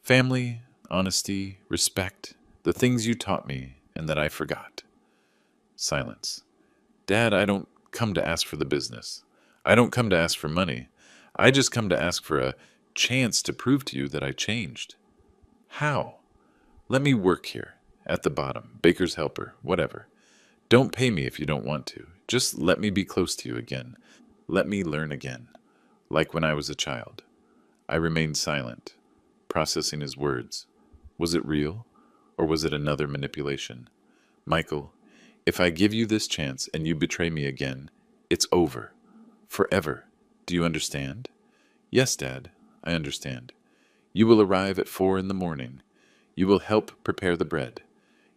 Family, honesty, respect, the things you taught me and that I forgot. Silence. Dad, I don't come to ask for the business. I don't come to ask for money. I just come to ask for a chance to prove to you that I changed. How? Let me work here, at the bottom, baker's helper, whatever. Don't pay me if you don't want to. Just let me be close to you again. Let me learn again, like when I was a child. I remained silent, processing his words. Was it real, or was it another manipulation? Michael, if I give you this chance and you betray me again, it's over. Forever. Do you understand? Yes, Dad, I understand. You will arrive at 4 in the morning. You will help prepare the bread.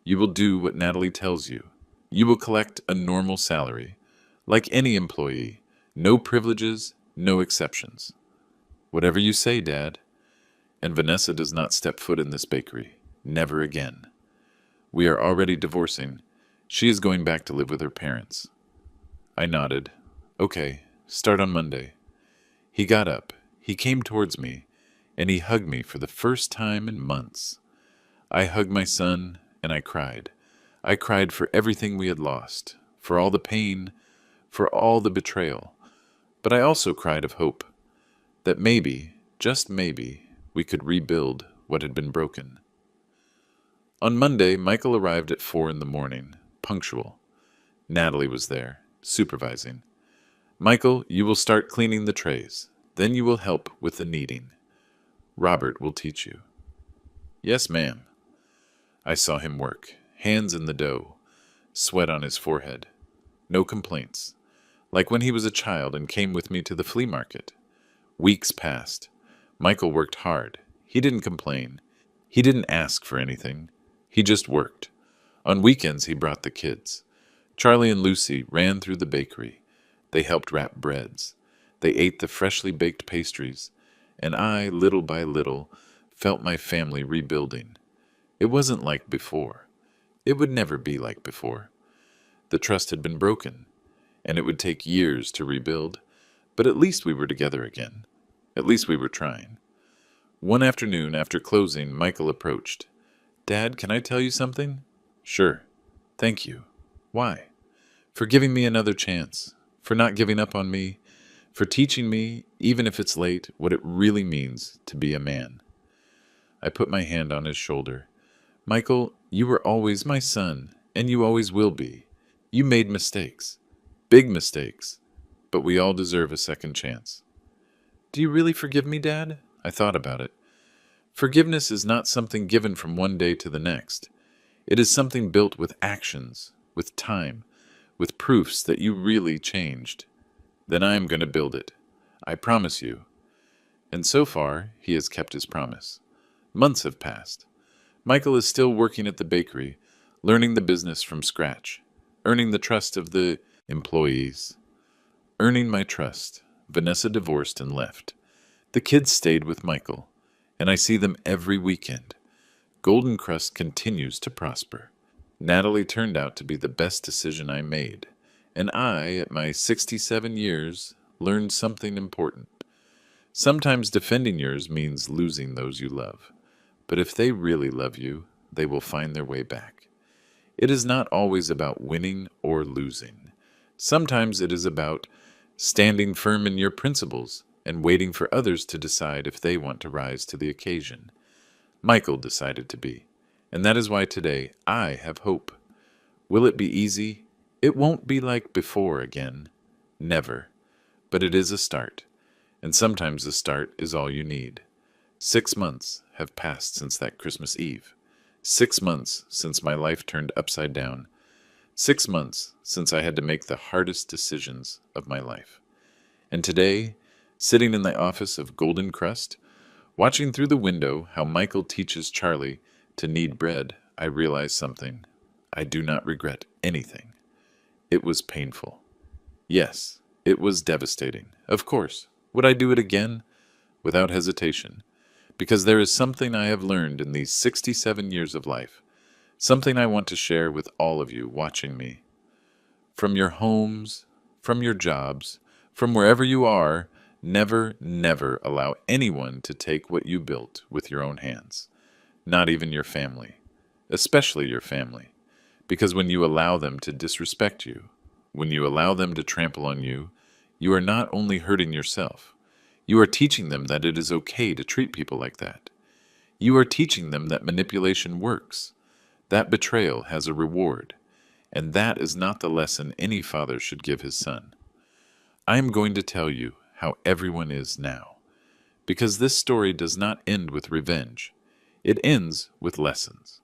You will do what Natalie tells you. You will collect a normal salary. Like any employee. No privileges, no exceptions. Whatever you say, Dad. And Vanessa does not step foot in this bakery. Never again. We are already divorcing. She is going back to live with her parents. I nodded. Okay, start on Monday. He got up. He came towards me, and he hugged me for the first time in months. I hugged my son, and I cried. I cried for everything we had lost, for all the pain, for all the betrayal. But I also cried of hope, that maybe, just maybe, we could rebuild what had been broken. On Monday, Michael arrived at 4 in the morning, punctual. Natalie was there, supervising. Michael, you will start cleaning the trays. Then you will help with the kneading. Robert will teach you. Yes, ma'am. I saw him work, hands in the dough, sweat on his forehead. No complaints. Like when he was a child and came with me to the flea market. Weeks passed. Michael worked hard. He didn't complain. He didn't ask for anything. He just worked. On weekends, he brought the kids. Charlie and Lucy ran through the bakery. They helped wrap breads. They ate the freshly baked pastries. And I, little by little, felt my family rebuilding. It wasn't like before. It would never be like before. The trust had been broken, and it would take years to rebuild, but at least we were together again. At least we were trying. One afternoon, after closing, Michael approached. Dad, can I tell you something? Sure. Thank you. Why? For giving me another chance, for not giving up on me, for teaching me, even if it's late, what it really means to be a man. I put my hand on his shoulder. Michael, you were always my son, and you always will be. You made mistakes, big mistakes, but we all deserve a second chance. Do you really forgive me, Dad? I thought about it. Forgiveness is not something given from one day to the next. It is something built with actions, with time, with proofs that you really changed. Then I am going to build it. I promise you. And so far, he has kept his promise. Months have passed. Michael is still working at the bakery, learning the business from scratch, earning the trust of the employees. Earning my trust, Vanessa divorced and left. The kids stayed with Michael, and I see them every weekend. Golden Crust continues to prosper. Natalie turned out to be the best decision I made, and I, at my 67 years, learned something important. Sometimes defending yours means losing those you love, but if they really love you, they will find their way back. It is not always about winning or losing. Sometimes it is about standing firm in your principles and waiting for others to decide if they want to rise to the occasion. Michael decided to be, and that is why today I have hope. Will it be easy? It won't be like before again. Never. But it is a start, and sometimes a start is all you need. 6 months have passed since that Christmas Eve. 6 months since my life turned upside down. 6 months since I had to make the hardest decisions of my life. And today, sitting in the office of Golden Crust, watching through the window how Michael teaches Charlie to knead bread, I realize something. I do not regret anything. It was painful. Yes, it was devastating. Of course. Would I do it again? Without hesitation. Because there is something I have learned in these 67 years of life. Something I want to share with all of you watching me. From your homes, from your jobs, from wherever you are, never, never allow anyone to take what you built with your own hands. Not even your family. Especially your family. Because when you allow them to disrespect you, when you allow them to trample on you, you are not only hurting yourself, you are teaching them that it is okay to treat people like that. You are teaching them that manipulation works, that betrayal has a reward, and that is not the lesson any father should give his son. I am going to tell you how everyone is now, because this story does not end with revenge. It ends with lessons.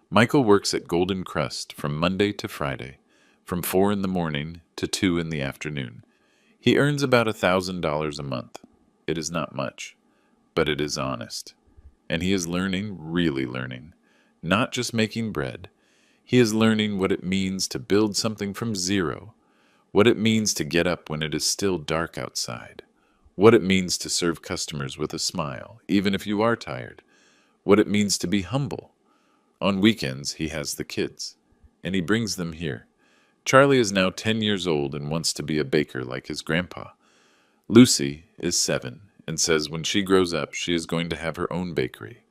Michael works at Golden Crust from Monday to Friday, from 4 in the morning to 2 in the afternoon. He earns about $1,000 a month. It is not much, but it is honest. And he is learning, really learning, not just making bread. He is learning what it means to build something from zero, what it means to get up when it is still dark outside, what it means to serve customers with a smile, even if you are tired, what it means to be humble. On weekends, he has the kids, and he brings them here. Charlie is now 10 years old and wants to be a baker like his grandpa. Lucy is 7 and says when she grows up, she is going to have her own bakery.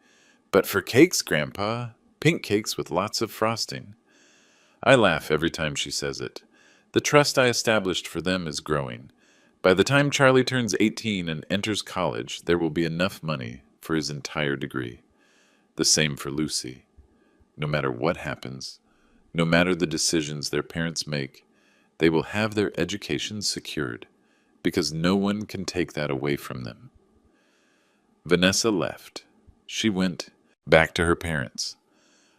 But for cakes, Grandpa, pink cakes with lots of frosting. I laugh every time she says it. The trust I established for them is growing. By the time Charlie turns 18 and enters college, there will be enough money for his entire degree. The same for Lucy. No matter what happens, no matter the decisions their parents make, they will have their education secured, because no one can take that away from them. Vanessa left. She went back to her parents.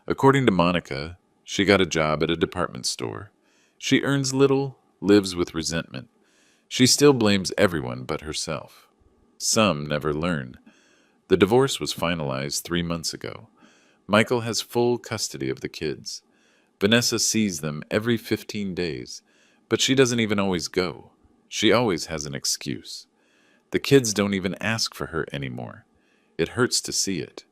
According to Monica, she got a job at a department store. She earns little, lives with resentment. She still blames everyone but herself. Some never learn. The divorce was finalized 3 months ago. Michael has full custody of the kids. Vanessa sees them every 15 days, but she doesn't even always go. She always has an excuse. The kids don't even ask for her anymore. It hurts to see it.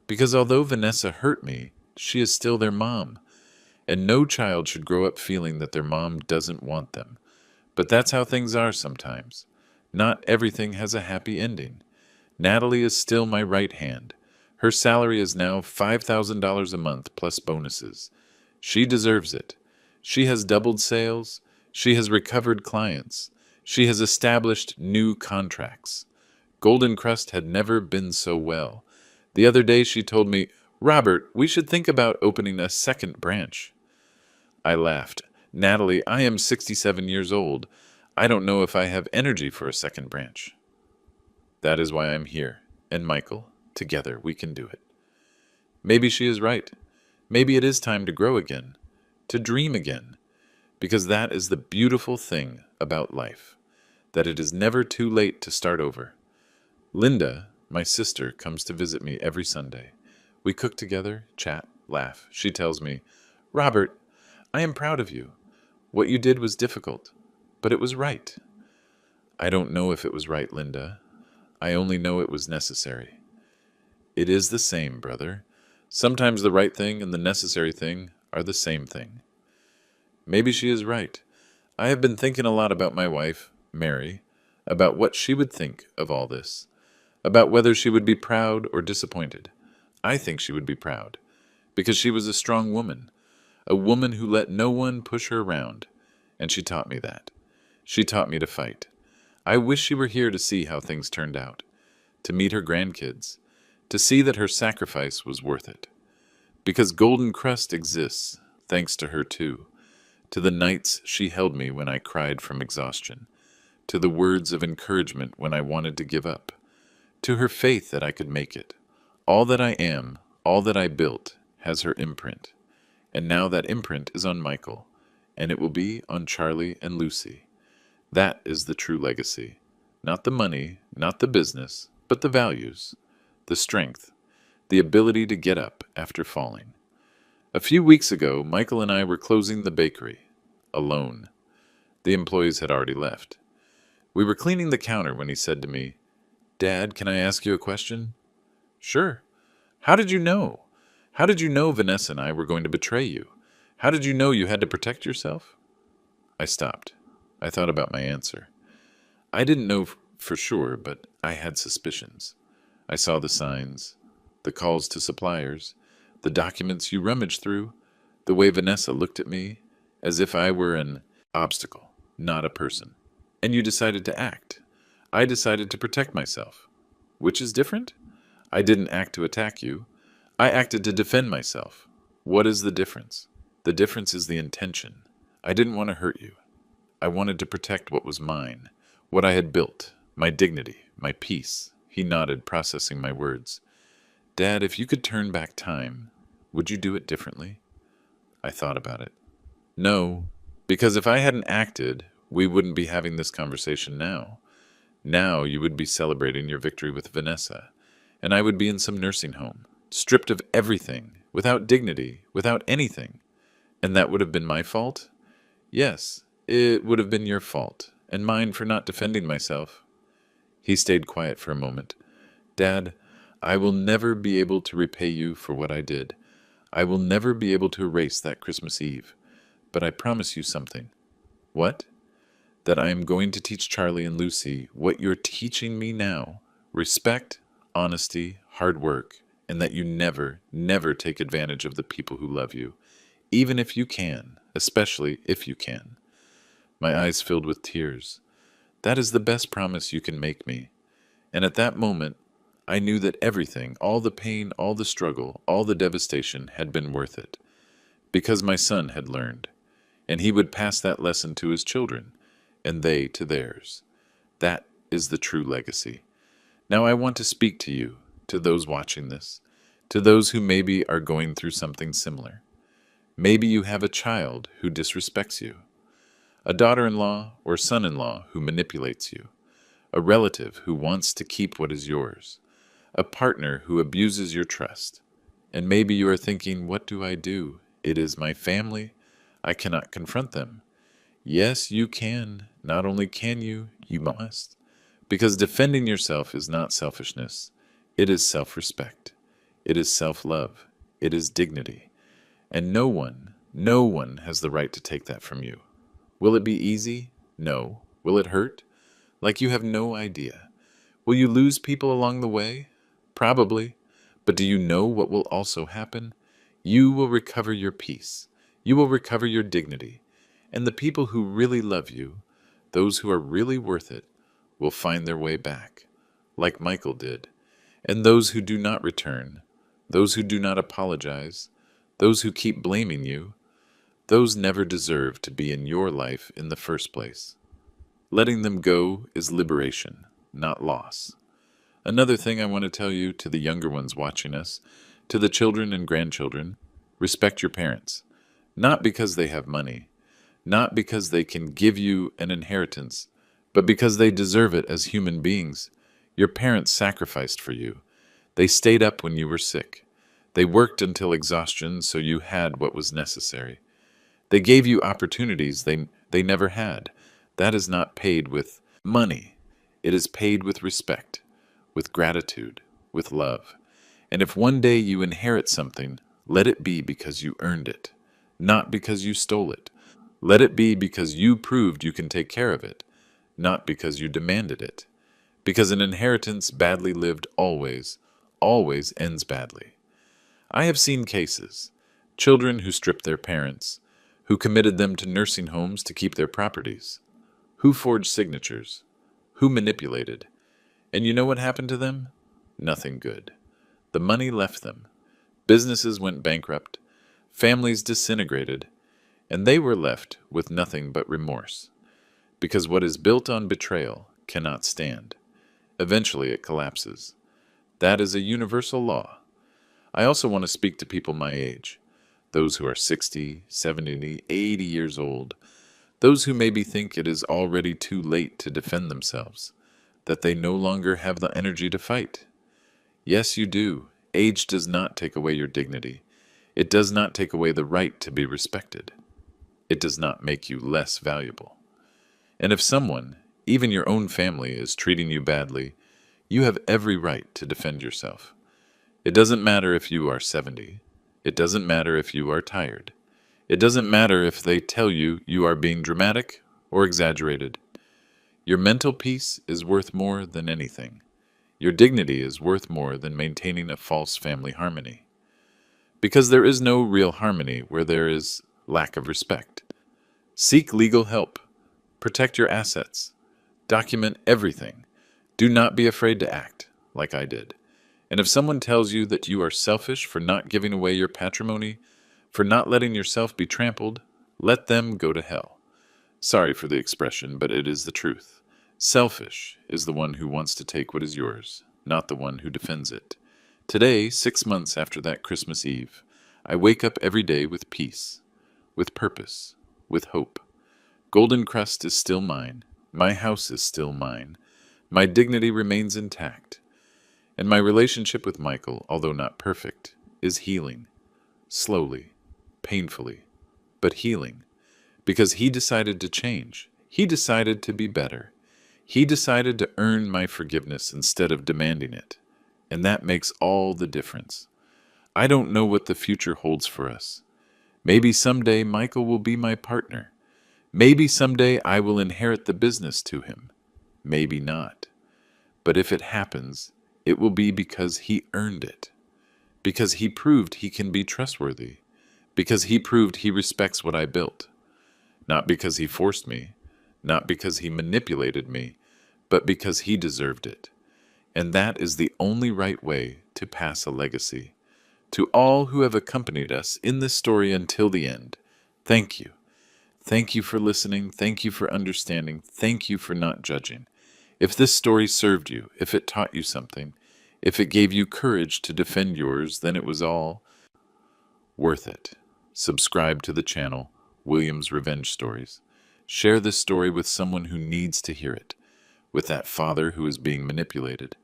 Because although Vanessa hurt me, she is still their mom. And no child should grow up feeling that their mom doesn't want them. But that's how things are sometimes. Not everything has a happy ending. Natalie is still my right hand. Her salary is now $5,000 a month plus bonuses. She deserves it. She has doubled sales. She has recovered clients. She has established new contracts. Golden Crust had never been so well. The other day she told me, "Robert, we should think about opening a second branch." I laughed. "Natalie, I am 67 years old. I don't know if I have energy for a second branch." That is why I'm here. And Michael, together we can do it. Maybe she is right. Maybe it is time to grow again, to dream again, because that is the beautiful thing about life, that it is never too late to start over. Linda, my sister, comes to visit me every Sunday. We cook together, chat, laugh. She tells me, "Robert, I am proud of you. What you did was difficult, but it was right." I don't know if it was right, Linda. I only know it was necessary. It is the same, brother. Sometimes the right thing and the necessary thing are the same thing. Maybe she is right. I have been thinking a lot about my wife, Mary, about what she would think of all this, about whether she would be proud or disappointed. I think she would be proud, because she was a strong woman, a woman who let no one push her around, and she taught me that. She taught me to fight. I wish she were here to see how things turned out, to meet her grandkids, to see that her sacrifice was worth it. Because Golden Crust exists, thanks to her too, to the nights she held me when I cried from exhaustion, to the words of encouragement when I wanted to give up, to her faith that I could make it. All that I am, all that I built, has her imprint. And now that imprint is on Michael, and it will be on Charlie and Lucy. That is the true legacy. Not the money, not the business, but the values, the strength, the ability to get up after falling. A few weeks ago, Michael and I were closing the bakery, alone. The employees had already left. We were cleaning the counter when he said to me, "Dad, can I ask you a question?" "Sure." "How did you know? How did you know Vanessa and I were going to betray you? How did you know you had to protect yourself?" I stopped. I thought about my answer. I didn't know for sure, but I had suspicions. I saw the signs, the calls to suppliers, the documents you rummaged through, the way Vanessa looked at me, as if I were an obstacle, not a person. And you decided to act. I decided to protect myself. Which is different? I didn't act to attack you. I acted to defend myself. What is the difference? The difference is the intention. I didn't want to hurt you. I wanted to protect what was mine, what I had built, my dignity, my peace. He nodded, processing my words. "Dad, if you could turn back time, would you do it differently?" I thought about it. No, because if I hadn't acted, we wouldn't be having this conversation now. Now you would be celebrating your victory with Vanessa, and I would be in some nursing home, stripped of everything, without dignity, without anything. And that would have been my fault? Yes, it would have been your fault, and mine for not defending myself. He stayed quiet for a moment. "Dad, I will never be able to repay you for what I did. I will never be able to erase that Christmas Eve. But I promise you something." "What?" "That I am going to teach Charlie and Lucy what you're teaching me now. Respect, honesty, hard work, and that you never, never take advantage of the people who love you, even if you can, especially if you can." My eyes filled with tears. That is the best promise you can make me. And at that moment, I knew that everything, all the pain, all the struggle, all the devastation had been worth it. Because my son had learned. And he would pass that lesson to his children, and they to theirs. That is the true legacy. Now I want to speak to you, to those watching this, to those who maybe are going through something similar. Maybe you have a child who disrespects you, a daughter-in-law or son-in-law who manipulates you, a relative who wants to keep what is yours, a partner who abuses your trust. And maybe you are thinking, what do I do? It is my family. I cannot confront them. Yes, you can. Not only can you, you must. Because defending yourself is not selfishness. It is self-respect. It is self-love. It is dignity. And no one has the right to take that from you. Will it be easy? No. Will it hurt? Like you have no idea. Will you lose people along the way? Probably. But do you know what will also happen? You will recover your peace. You will recover your dignity. And the people who really love you, those who are really worth it, will find their way back, like Michael did. And those who do not return, those who do not apologize, those who keep blaming you, those never deserve to be in your life in the first place. Letting them go is liberation, not loss. Another thing I want to tell you to the younger ones watching us, to the children and grandchildren, respect your parents. Not because they have money, not because they can give you an inheritance, but because they deserve it as human beings. Your parents sacrificed for you. They stayed up when you were sick. They worked until exhaustion so you had what was necessary. They gave you opportunities they never had. That is not paid with money. It is paid with respect, with gratitude, with love. And if one day you inherit something, let it be because you earned it, not because you stole it. Let it be because you proved you can take care of it, not because you demanded it. Because an inheritance badly lived always ends badly. I have seen cases, children who stripped their parents, who committed them to nursing homes to keep their properties. Who forged signatures? Who manipulated? And you know what happened to them? Nothing good. The money left them. Businesses went bankrupt. Families disintegrated. And they were left with nothing but remorse. Because what is built on betrayal cannot stand. Eventually it collapses. That is a universal law. I also want to speak to people my age. Those who are 60, 70, 80 years old. Those who maybe think it is already too late to defend themselves. That they no longer have the energy to fight. Yes, you do. Age does not take away your dignity. It does not take away the right to be respected. It does not make you less valuable. And if someone, even your own family, is treating you badly, you have every right to defend yourself. It doesn't matter if you are 70. It doesn't matter if you are tired. It doesn't matter if they tell you you are being dramatic or exaggerated. Your mental peace is worth more than anything. Your dignity is worth more than maintaining a false family harmony. Because there is no real harmony where there is lack of respect. Seek legal help. Protect your assets. Document everything. Do not be afraid to act, like I did. And if someone tells you that you are selfish for not giving away your patrimony, for not letting yourself be trampled, let them go to hell. Sorry for the expression, but it is the truth. Selfish is the one who wants to take what is yours, not the one who defends it. Today, 6 months after that Christmas Eve, I wake up every day with peace, with purpose, with hope. Golden Crust is still mine. My house is still mine. My dignity remains intact. And my relationship with Michael, although not perfect, is healing. Slowly, painfully, but healing. Because he decided to change. He decided to be better. He decided to earn my forgiveness instead of demanding it. And that makes all the difference. I don't know what the future holds for us. Maybe someday Michael will be my partner. Maybe someday I will inherit the business to him. Maybe not. But if it happens, it will be because he earned it. Because he proved he can be trustworthy. Because he proved he respects what I built. Not because he forced me. Not because he manipulated me. But because he deserved it. And that is the only right way to pass a legacy. To all who have accompanied us in this story until the end, thank you. Thank you for listening. Thank you for understanding. Thank you for not judging. If this story served you, if it taught you something, if it gave you courage to defend yours, then it was all worth it. Subscribe to the channel, William's Revenge Stories. Share this story with someone who needs to hear it, with that father who is being manipulated,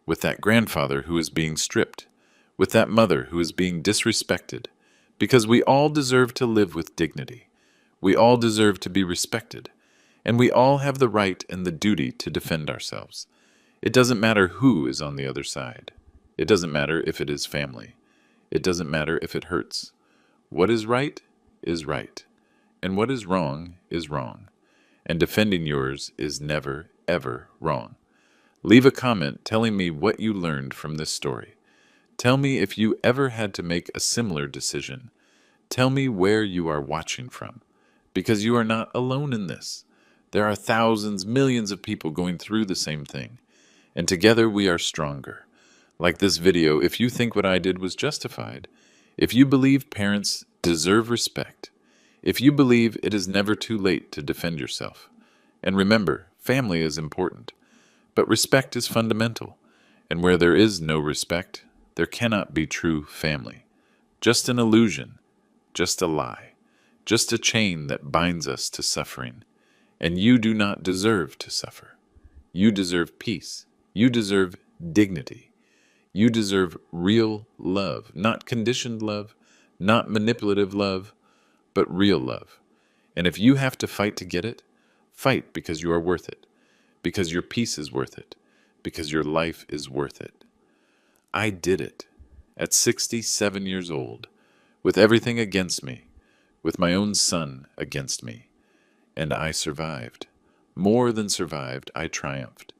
with that grandfather who is being stripped, with that mother who is being disrespected, because we all deserve to live with dignity. We all deserve to be respected, and we all have the right and the duty to defend ourselves. It doesn't matter who is on the other side. It doesn't matter if it is family. It doesn't matter if it hurts. What is right, and what is wrong, and defending yours is never, ever wrong. Leave a comment telling me what you learned from this story. Tell me if you ever had to make a similar decision. Tell me where you are watching from. Because you are not alone in this. There are thousands, millions of people going through the same thing. And together we are stronger. Like this video, if you think what I did was justified, if you believe parents deserve respect, if you believe it is never too late to defend yourself. And remember, family is important, but respect is fundamental. And where there is no respect, there cannot be true family. Just an illusion, just a lie. Just a chain that binds us to suffering. And you do not deserve to suffer. You deserve peace. You deserve dignity. You deserve real love. Not conditioned love, not manipulative love, but real love. And if you have to fight to get it, fight because you are worth it. Because your peace is worth it. Because your life is worth it. I did it. At 67 years old. With everything against me. With my own son against me. And I survived. More than survived, I triumphed.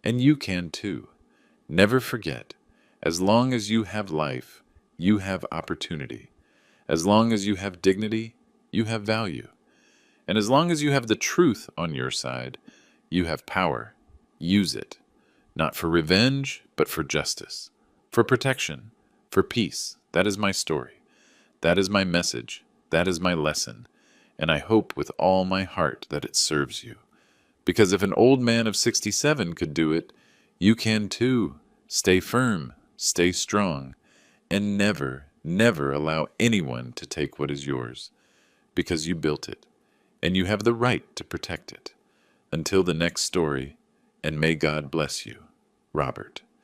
And you can too. Never forget, as long as you have life, you have opportunity. As long as you have dignity, you have value. And as long as you have the truth on your side, you have power. Use it. Not for revenge, but for justice, for protection, for peace. That is my story. That is my message. That is my lesson. And I hope with all my heart that it serves you. Because if an old man of 67 could do it, you can too. Stay firm, stay strong, and never, never allow anyone to take what is yours. Because you built it, and you have the right to protect it. Until the next story, and may God bless you, Robert.